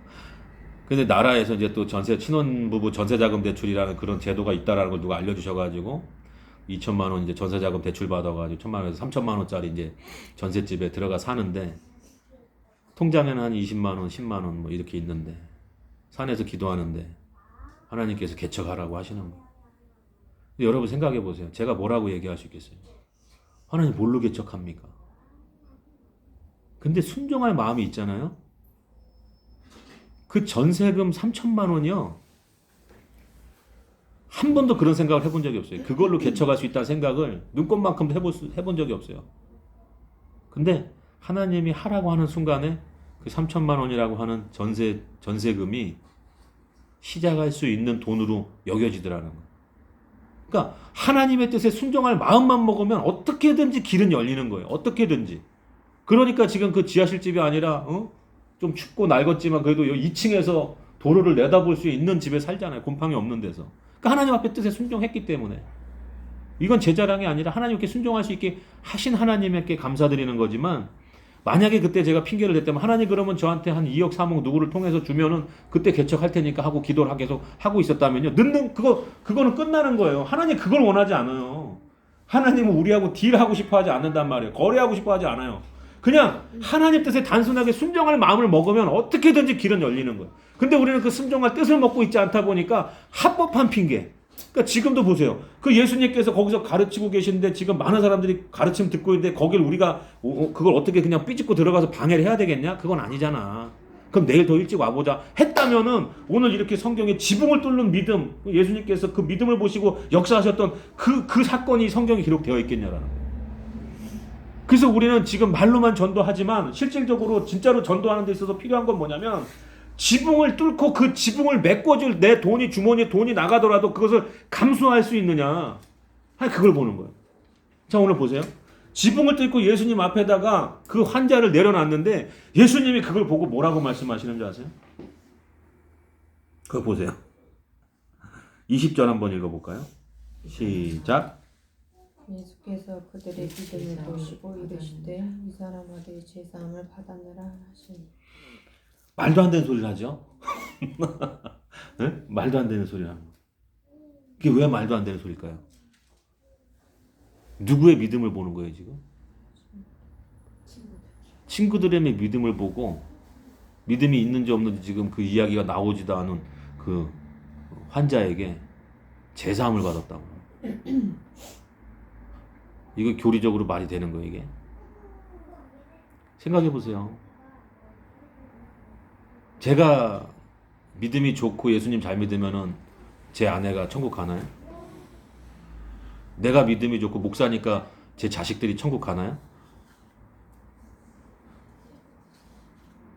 Speaker 1: 근데 나라에서 이제 또 신혼부부 전세자금 대출이라는 그런 제도가 있다라는 걸 누가 알려주셔가지고 2천만 원 이제 전세자금 대출 받아가지고 1,000만 원에서 3천만 원짜리 이제 전셋집에 들어가 사는데, 통장에는 한 20만 원, 10만 원 뭐 이렇게 있는데, 산에서 기도하는데 하나님께서 개척하라고 하시는 거예요. 여러분 생각해 보세요. 제가 뭐라고 얘기할 수 있겠어요? 하나님 뭘로 개척합니까? 근데 순종할 마음이 있잖아요. 그 전세금 3천만 원이요, 한 번도 그런 생각을 해본 적이 없어요. 그걸로 개척할 수 있다는 생각을 눈꼽만큼도 해본 적이 없어요. 근데 하나님이 하라고 하는 순간에 그 3천만 원이라고 하는 전세금이 시작할 수 있는 돈으로 여겨지더라는 거예요. 그러니까 하나님의 뜻에 순종할 마음만 먹으면 어떻게든지 길은 열리는 거예요. 어떻게든지. 그러니까 지금 그 지하실집이 아니라 좀 춥고 낡았지만 그래도 2층에서 도로를 내다볼 수 있는 집에 살잖아요. 곰팡이 없는 데서. 그러니까 하나님 앞에 뜻에 순종했기 때문에. 이건 제 자랑이 아니라 하나님께 순종할 수 있게 하신 하나님께 감사드리는 거지만, 만약에 그때 제가 핑계를 댔다면, 하나님 그러면 저한테 한 2억 3억 누구를 통해서 주면은 그때 개척할 테니까 하고 기도를 계속 하고 있었다면요, 그거는 끝나는 거예요. 하나님 그걸 원하지 않아요. 하나님은 우리하고 딜하고 싶어 하지 않는단 말이에요. 거래하고 싶어 하지 않아요. 그냥 하나님 뜻에 단순하게 순종할 마음을 먹으면 어떻게든지 길은 열리는 거예요. 근데 우리는 그 순종할 뜻을 먹고 있지 않다 보니까 합법한 핑계. 그러니까 지금도 보세요. 그 예수님께서 거기서 가르치고 계신데 지금 많은 사람들이 가르침 듣고 있는데, 거길 우리가 그걸 어떻게 그냥 삐집고 들어가서 방해를 해야 되겠냐? 그건 아니잖아. 그럼 내일 더 일찍 와보자 했다면은, 오늘 이렇게 성경에 지붕을 뚫는 믿음, 예수님께서 그 믿음을 보시고 역사하셨던 그 사건이 성경에 기록되어 있겠냐라는 거예요. 그래서 우리는 지금 말로만 전도하지만 실질적으로 진짜로 전도하는 데 있어서 필요한 건 뭐냐면, 지붕을 뚫고 그 지붕을 메꿔줄 내 돈이 주머니에 돈이 나가더라도 그것을 감수할 수 있느냐. 아니 그걸 보는 거예요. 자 오늘 보세요. 지붕을 뚫고 예수님 앞에다가 그 환자를 내려놨는데 예수님이 그걸 보고 뭐라고 말씀하시는 줄 아세요? 그거 보세요. 20절 한번 읽어볼까요? 시작.
Speaker 4: 예수께서 그들의 믿음을 보시고 이르시되 이 사람아들 제사함을 받았느라 하시니.
Speaker 1: 말도 안 되는 소리를 하죠. 네? 말도 안 되는 소리를 하는 거예요. 그게 왜 말도 안 되는 소리일까요? 누구의 믿음을 보는 거예요 지금? 친구들의 믿음을 보고 믿음이 있는지 없는지 지금 그 이야기가 나오지도 않은 그 환자에게 제사함을 받았다고. 이거 교리적으로 말이 되는 거예요 이게? 생각해 보세요. 제가 믿음이 좋고 예수님 잘 믿으면은 제 아내가 천국 가나요? 내가 믿음이 좋고 목사니까 제 자식들이 천국 가나요?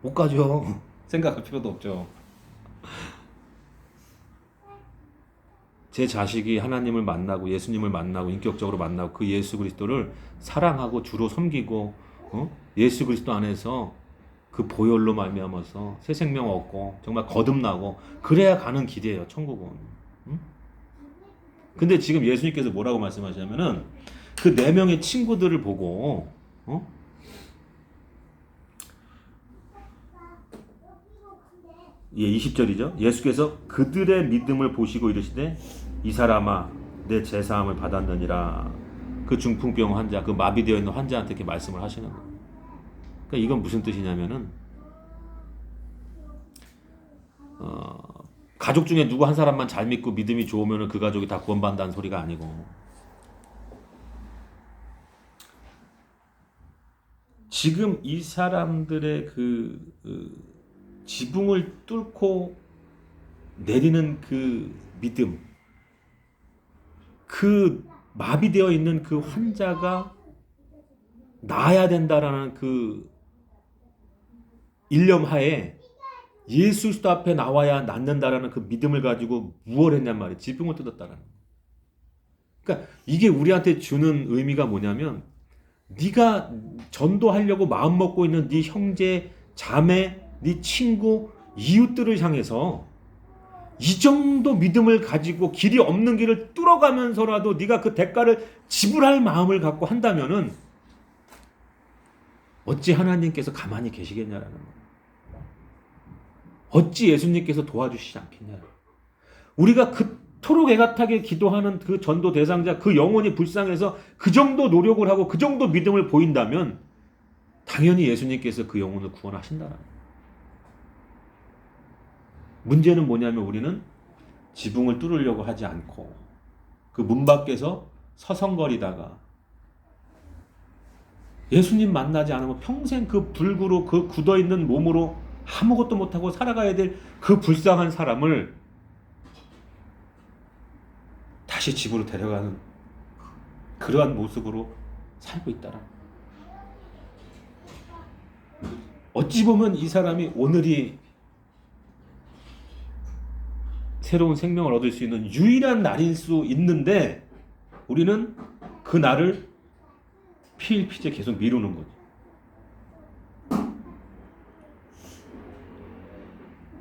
Speaker 1: 못 가죠. 생각할 필요도 없죠. 제 자식이 하나님을 만나고 예수님을 만나고 인격적으로 만나고 그 예수 그리스도를 사랑하고 주로 섬기고 예수 그리스도 안에서 그 보혈로 말미암아서 새 생명 얻고 정말 거듭나고 그래야 가는 길이에요 천국은. 근데 지금 예수님께서 뭐라고 말씀하시냐면은 그 4명의 친구들을 보고 예, 20절이죠. 예수께서 그들의 믿음을 보시고 이르시되 이 사람아 내 제사함을 받았느니라. 그 중풍병 환자, 그 마비되어 있는 환자한테 이렇게 말씀을 하시는 거예요. 그러니까 이건 무슨 뜻이냐면은 가족 중에 누구 한 사람만 잘 믿고 믿음이 좋으면 그 가족이 다 구원받는다는 소리가 아니고 지금 이 사람들의 그 지붕을 뚫고 내리는 그 믿음, 그 마비되어 있는 그 환자가 나아야 된다라는 그 일념하에 예수 그리스도 앞에 나와야 낫는다라는 그 믿음을 가지고 무엇을 했냔 말이에요. 지붕을 뜯었다라는 거예요. 그러니까 이게 우리한테 주는 의미가 뭐냐면 네가 전도하려고 마음 먹고 있는 네 형제, 자매, 네 친구, 이웃들을 향해서 이 정도 믿음을 가지고 길이 없는 길을 뚫어가면서라도 네가 그 대가를 지불할 마음을 갖고 한다면은 어찌 하나님께서 가만히 계시겠냐라는 거예요. 어찌 예수님께서 도와주시지 않겠냐. 우리가 그토록 애같하게 기도하는 그 전도 대상자, 그 영혼이 불쌍해서 그 정도 노력을 하고 그 정도 믿음을 보인다면 당연히 예수님께서 그 영혼을 구원하신다는 거예요. 문제는 뭐냐면 우리는 지붕을 뚫으려고 하지 않고 그 문 밖에서 서성거리다가 예수님 만나지 않으면 평생 그 불구로 그 굳어있는 몸으로 아무것도 못하고 살아가야 될 그 불쌍한 사람을 다시 집으로 데려가는 그러한 모습으로 살고 있다라. 어찌 보면 이 사람이 오늘이 새로운 생명을 얻을 수 있는 유일한 날일 수 있는데 우리는 그 날을 피일피재 계속 미루는 거죠.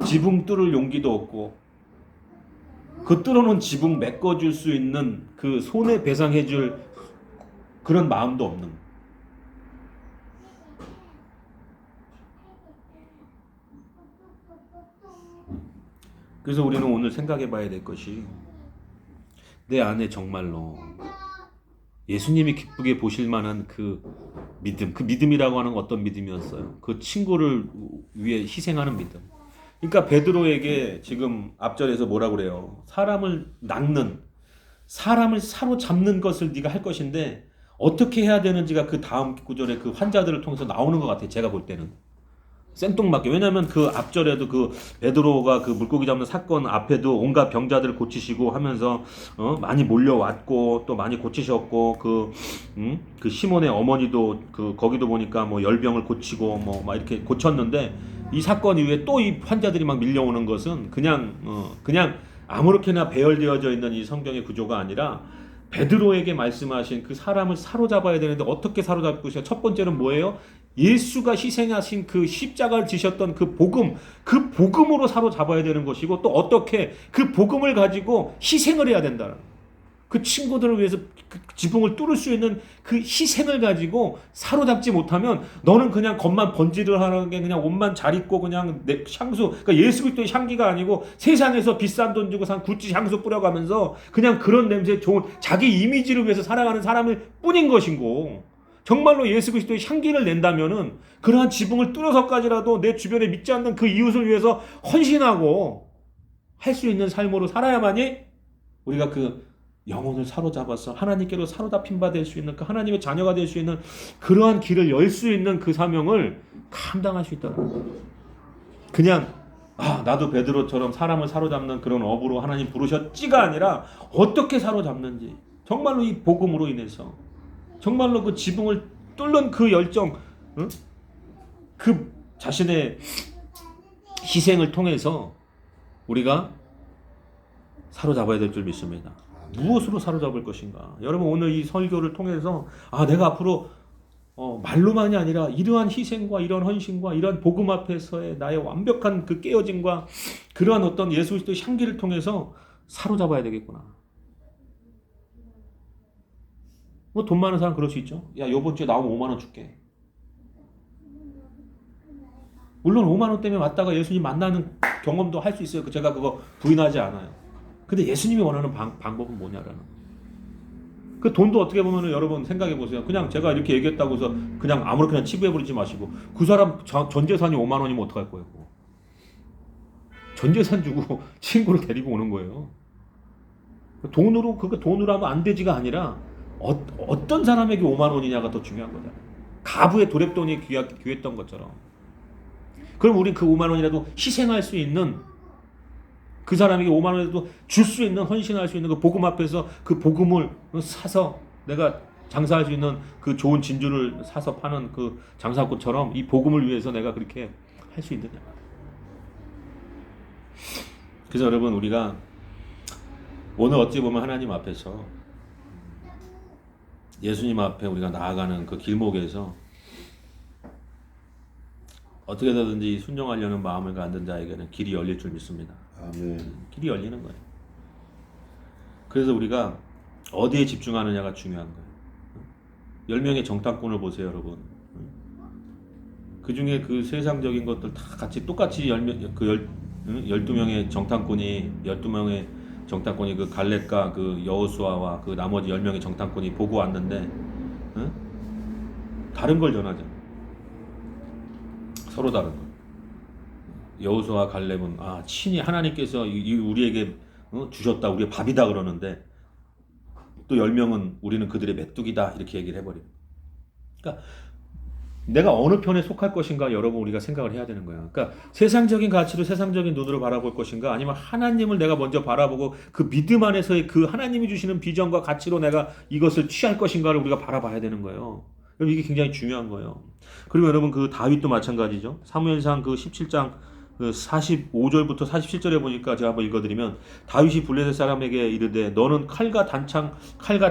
Speaker 1: 지붕 뚫을 용기도 없고 그 뚫어놓은 지붕 메꿔줄 수 있는 그 손해배상해줄 그런 마음도 없는 거예요. 그래서 우리는 오늘 생각해 봐야 될 것이 내 안에 정말로 예수님이 기쁘게 보실 만한 그 믿음, 그 믿음이라고 하는 어떤 믿음이었어요. 그 친구를 위해 희생하는 믿음. 그러니까 베드로에게 지금 앞절에서 뭐라고 그래요? 사람을 낚는, 사람을 사로잡는 것을 네가 할 것인데 어떻게 해야 되는지가 그 다음 구절에 그 환자들을 통해서 나오는 것 같아요. 제가 볼 때는. 생뚱맞게. 왜냐하면 그 앞절에도 그 베드로가 그 물고기 잡는 사건 앞에도 온갖 병자들을 고치시고 하면서 많이 몰려왔고 또 많이 고치셨고 그 시몬의 어머니도 그 거기도 보니까 뭐 열병을 고치고 뭐 막 이렇게 고쳤는데 이 사건 이후에 또 이 환자들이 막 밀려오는 것은 그냥 아무렇게나 배열되어져 있는 이 성경의 구조가 아니라 베드로에게 말씀하신 그 사람을 사로잡아야 되는데 어떻게 사로잡고 있어요? 첫 번째는 뭐예요? 예수가 희생하신 그 십자가를 지셨던 그 복음으로 사로잡아야 되는 것이고, 또 어떻게 그 복음을 가지고 희생을 해야 된다는, 그 친구들을 위해서 그 지붕을 뚫을 수 있는 그 희생을 가지고 사로잡지 못하면 너는 그냥 겉만 번지를 하는 게 그냥 옷만 잘 입고 그냥 내 향수, 그러니까 예수 그리스도의 향기가 아니고 세상에서 비싼 돈 주고 산 구찌 향수 뿌려가면서 그냥 그런 냄새 좋은 자기 이미지를 위해서 살아가는 사람일 뿐인 것이고, 정말로 예수 그리스도의 향기를 낸다면은 그러한 지붕을 뚫어서까지라도 내 주변에 믿지 않는 그 이웃을 위해서 헌신하고 할 수 있는 삶으로 살아야만이 우리가 그 영혼을 사로잡아서 하나님께로 사로잡힌 바 될 수 있는, 그 하나님의 자녀가 될 수 있는 그러한 길을 열 수 있는 그 사명을 감당할 수 있다는 거예요. 그냥 나도 베드로처럼 사람을 사로잡는 그런 업으로 하나님 부르셨지가 아니라 어떻게 사로잡는지, 정말로 이 복음으로 인해서 정말로 그 지붕을 뚫는 그 열정, 그 자신의 희생을 통해서 우리가 사로잡아야 될 줄 믿습니다. 무엇으로 사로잡을 것인가? 여러분, 오늘 이 설교를 통해서 내가 앞으로 말로만이 아니라 이러한 희생과 이런 헌신과 이런 복음 앞에서의 나의 완벽한 그 깨어짐과 그러한 어떤 예수 그리스도의 향기를 통해서 사로잡아야 되겠구나. 뭐 돈 많은 사람 그럴 수 있죠. 야, 요번 주에 나오면 5만 원 줄게. 물론 5만 원 때문에 왔다가 예수님 만나는 경험도 할 수 있어요. 제가 그거 부인하지 않아요. 근데 예수님이 원하는 방법은 뭐냐라는. 그 돈도 어떻게 보면 여러분 생각해 보세요. 그냥 제가 이렇게 얘기했다고 해서 그냥 아무렇게나 치부해버리지 마시고, 그 사람 전 재산이 5만 원이면 어떡할 거예요? 전 재산 주고 친구를 데리고 오는 거예요. 돈으로 하면 안 되지가 아니라 어떤 사람에게 5만 원이냐가 더 중요한 거잖아요. 가부의 도랩돈이 귀했던 것처럼. 그럼 우리 그 5만 원이라도 희생할 수 있는, 그 사람에게 5만 원이라도 줄 수 있는, 헌신할 수 있는 그 복음 앞에서 그 복음을 사서 내가 장사할 수 있는 그 좋은 진주를 사서 파는 그 장사꾼처럼 이 복음을 위해서 내가 그렇게 할 수 있느냐. 그래서 여러분, 우리가 오늘 어찌 보면 하나님 앞에서, 예수님 앞에 우리가 나아가는 그 길목에서 어떻게 해서든지 순종하려는 마음을 갖는 자에게는 길이 열릴 줄 믿습니다.
Speaker 2: 아멘.
Speaker 1: 길이 열리는 거예요. 그래서 우리가 어디에 집중하느냐가 중요한 거예요. 10명의 정탐꾼을 보세요, 여러분. 그 중에 그 세상적인 것들 다 같이 똑같이 12명의 정탐꾼이 그 갈렙과 그 여호수아와 그 나머지 10명의 정탐꾼이 보고 왔는데, 다른 걸 전하죠. 서로 다른 거. 여호수아와 갈렙은 친히 하나님께서 우리에게 주셨다, 우리의 밥이다 그러는데, 또 10명은 우리는 그들의 메뚜기다 이렇게 얘기를 해버려요. 그러니까 내가 어느 편에 속할 것인가, 여러분, 우리가 생각을 해야 되는 거야. 그러니까 세상적인 가치로 세상적인 눈으로 바라볼 것인가, 아니면 하나님을 내가 먼저 바라보고 그 믿음 안에서의 그 하나님이 주시는 비전과 가치로 내가 이것을 취할 것인가를 우리가 바라봐야 되는 거예요. 그럼 이게 굉장히 중요한 거예요. 그리고 여러분, 그 다윗도 마찬가지죠. 사무엘상 그 17장 그 45절부터 47절에 보니까 제가 한번 읽어드리면, 다윗이 블레셋 사람에게 이르되 너는 칼과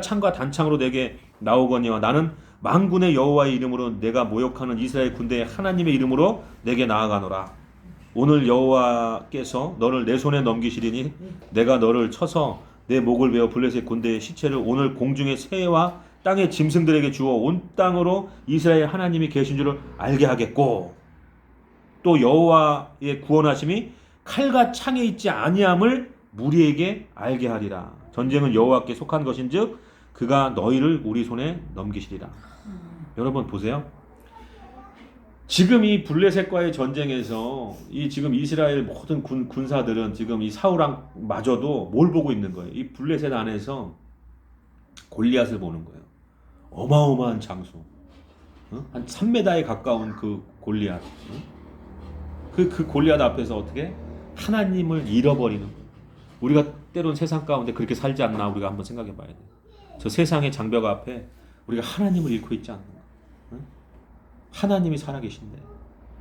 Speaker 1: 창과 단창으로 내게 나오거니와 나는 만군의 여호와의 이름으로 내가 모욕하는 이스라엘 군대의 하나님의 이름으로 내게 나아가노라. 오늘 여호와께서 너를 내 손에 넘기시리니 내가 너를 쳐서 내 목을 베어 블레셋 군대의 시체를 오늘 공중의 새와 땅의 짐승들에게 주어 온 땅으로 이스라엘 하나님이 계신 줄을 알게 하겠고, 또 여호와의 구원하심이 칼과 창에 있지 아니함을 무리에게 알게 하리라. 전쟁은 여호와께 속한 것인즉 그가 너희를 우리 손에 넘기시리라. 여러분 보세요. 지금 이 블레셋과의 전쟁에서 이 지금 이스라엘 모든 군사들은 지금 이 사울왕마저도 뭘 보고 있는 거예요? 이 블레셋 안에서 골리앗을 보는 거예요. 어마어마한 장수, 한 3m에 가까운 그 골리앗, 그 골리앗 앞에서 어떻게 하나님을 잃어버리는 거예요. 우리가 때론 세상 가운데 그렇게 살지 않나, 우리가 한번 생각해 봐야 돼요. 저 세상의 장벽 앞에 우리가 하나님을 잃고 있지 않는가. 하나님이 살아계신데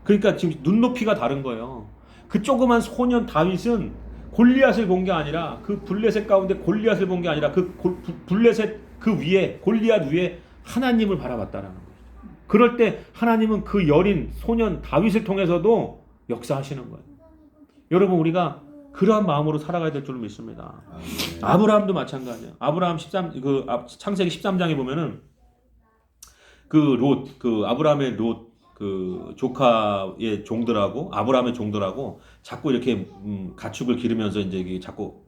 Speaker 1: 그러니까 지금 눈높이가 다른 거예요. 그 조그만 소년 다윗은 골리앗을 본 게 아니라 그 블레셋 가운데 골리앗을 본 게 아니라 그 블레셋 그 위에 골리앗 위에 하나님을 바라봤다라는 거예요. 그럴 때 하나님은 그 여린 소년 다윗을 통해서도 역사하시는 거예요. 여러분 우리가 그러한 마음으로 살아가야 될 줄 믿습니다. 아브라함도 마찬가지예요. 아브라함 창세기 13장에 보면은 아브라함의 롯 조카의 종들하고 아브라함의 종들하고 자꾸 이렇게 가축을 기르면서 이제 이게 자꾸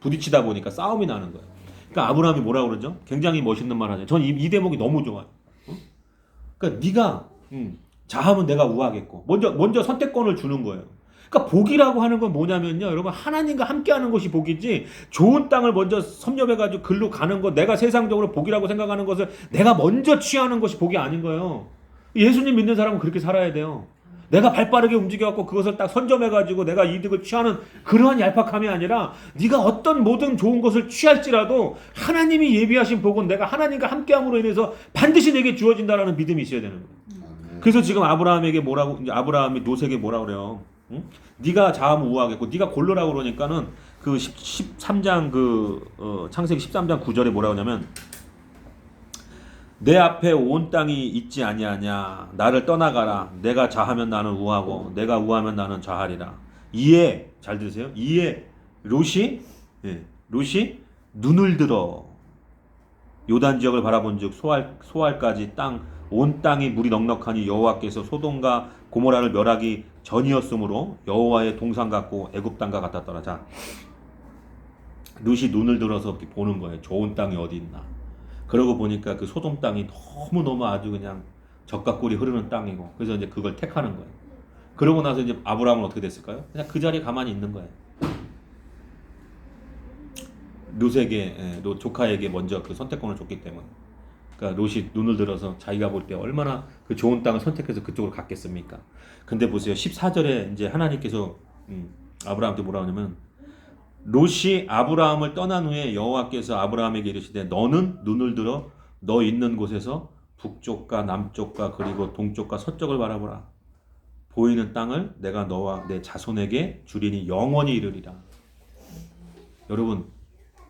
Speaker 1: 부딪히다 보니까 싸움이 나는 거예요. 그러니까 아브라함이 뭐라고 그러죠? 굉장히 멋있는 말 하죠. 전 이 대목이 너무 좋아요. 그러니까 네가 자하면 내가 우하겠고 먼저 선택권을 주는 거예요. 그러니까 복이라고 하는 건 뭐냐면요, 여러분 하나님과 함께하는 것이 복이지 좋은 땅을 먼저 섭렵해가지고 글로 가는 것, 내가 세상적으로 복이라고 생각하는 것을 내가 먼저 취하는 것이 복이 아닌 거예요. 예수님 믿는 사람은 그렇게 살아야 돼요. 내가 발빠르게 움직여갖고 그것을 딱 선점해가지고 내가 이득을 취하는 그러한 얄팍함이 아니라 네가 어떤 모든 좋은 것을 취할지라도 하나님이 예비하신 복은 내가 하나님과 함께함으로 인해서 반드시 내게 주어진다라는 믿음이 있어야 되는 거예요. 그래서 지금 아브라함이 롯에게 뭐라고 그래요? 응? 네가 자하면 우하겠고 네가 골로라고 그러니까는 그 13장 창세기 13장 9절에 뭐라고 하냐면 내 앞에 온 땅이 있지 아니하냐 나를 떠나가라 내가 자하면 나는 우하고 내가 우하면 나는 자하리라. 이에 잘 들으세요. 이에 롯이 눈을 들어 요단 지역을 바라본즉 소알까지 온 땅이 물이 넉넉하니 여호와께서 소돔과 고모라를 멸하기 전이었으므로 여호와의 동산 같고 애굽 땅과 같았더라. 자, 롯이 눈을 들어서 보는 거예요. 좋은 땅이 어디 있나. 그러고 보니까 그 소돔 땅이 너무너무 아주 그냥 젖과 꿀이 흐르는 땅이고, 그래서 이제 그걸 택하는 거예요. 그러고 나서 이제 아브라함은 어떻게 됐을까요? 그냥 그 자리에 가만히 있는 거예요. 롯 조카에게 먼저 그 선택권을 줬기 때문에. 그러니까 롯이 눈을 들어서 자기가 볼 때 얼마나 그 좋은 땅을 선택해서 그쪽으로 갔겠습니까? 근데 보세요. 14절에 이제 하나님께서 아브라함한테 뭐라 하냐면 롯이 아브라함을 떠난 후에 여호와께서 아브라함에게 이르시되 너는 눈을 들어 너 있는 곳에서 북쪽과 남쪽과 그리고 동쪽과 서쪽을 바라보라. 보이는 땅을 내가 너와 내 자손에게 주리니 영원히 이르리라. 여러분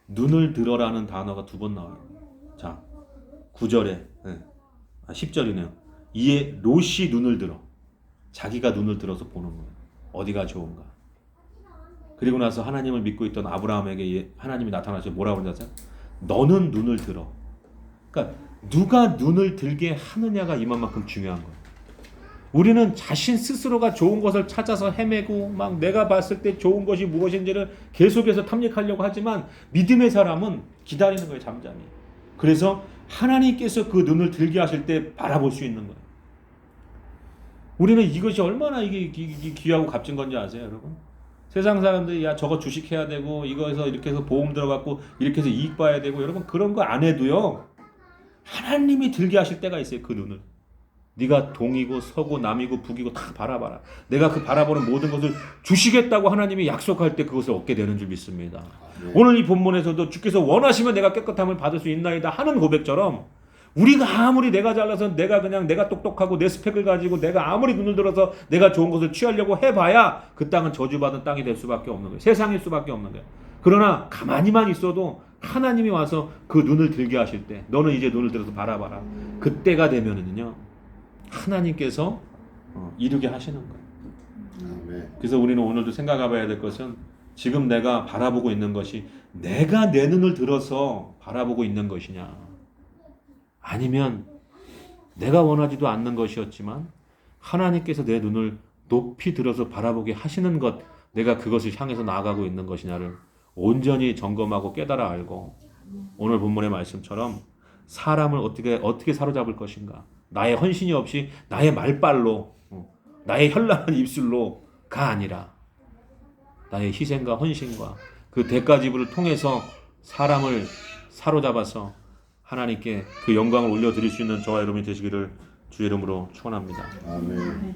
Speaker 1: 눈을 들어라는 단어가 2번 나와요. 자 9절에 10절이네요. 이에 롯이 눈을 들어 자기가 눈을 들어서 보는 거예요. 어디가 좋은가. 그리고 나서 하나님을 믿고 있던 아브라함에게 하나님이 나타나셔서 뭐라고 그러죠? 너는 눈을 들어. 그러니까 누가 눈을 들게 하느냐가 이만큼 중요한 거예요. 우리는 자신 스스로가 좋은 것을 찾아서 헤매고 막 내가 봤을 때 좋은 것이 무엇인지를 계속해서 탐닉하려고 하지만 믿음의 사람은 기다리는 거예요. 잠잠히. 그래서 하나님께서 그 눈을 들게 하실 때 바라볼 수 있는 거예요. 우리는 이것이 얼마나 이게 귀하고 값진 건지 아세요, 여러분? 세상 사람들이 야 저거 주식해야 되고 이거에서 이렇게 해서 보험 들어갔고 이렇게 해서 이익 봐야 되고 여러분 그런 거 안 해도요. 하나님이 들게 하실 때가 있어요. 그 눈을. 네가 동이고 서고 남이고 북이고 다 바라봐라. 내가 그 바라보는 모든 것을 주시겠다고 하나님이 약속할 때 그것을 얻게 되는 줄 믿습니다. 오늘 이 본문에서도 주께서 원하시면 내가 깨끗함을 받을 수 있나이다 하는 고백처럼 우리가 아무리 내가 잘나서 내가 똑똑하고 내 스펙을 가지고 내가 아무리 눈을 들어서 내가 좋은 것을 취하려고 해봐야 그 땅은 저주받은 땅이 될 수밖에 없는 거예요. 세상일 수밖에 없는 거예요. 그러나 가만히만 있어도 하나님이 와서 그 눈을 들게 하실 때 너는 이제 눈을 들어서 바라봐라. 그때가 되면은요 하나님께서 이루게 하시는 거예요. 그래서 우리는 오늘도 생각해 봐야 될 것은 지금 내가 바라보고 있는 것이 내가 내 눈을 들어서 바라보고 있는 것이냐, 아니면 내가 원하지도 않는 것이었지만 하나님께서 내 눈을 높이 들어서 바라보게 하시는 것, 내가 그것을 향해서 나아가고 있는 것이냐를 온전히 점검하고 깨달아 알고 오늘 본문의 말씀처럼 사람을 어떻게 사로잡을 것인가, 나의 헌신이 없이 나의 말빨로 나의 현란한 입술로가 아니라 나의 희생과 헌신과 그 대가지불을 통해서 사람을 사로잡아서 하나님께 그 영광을 올려드릴 수 있는 저와 여러분이 되시기를 주의 이름으로 축원합니다.
Speaker 2: 아멘.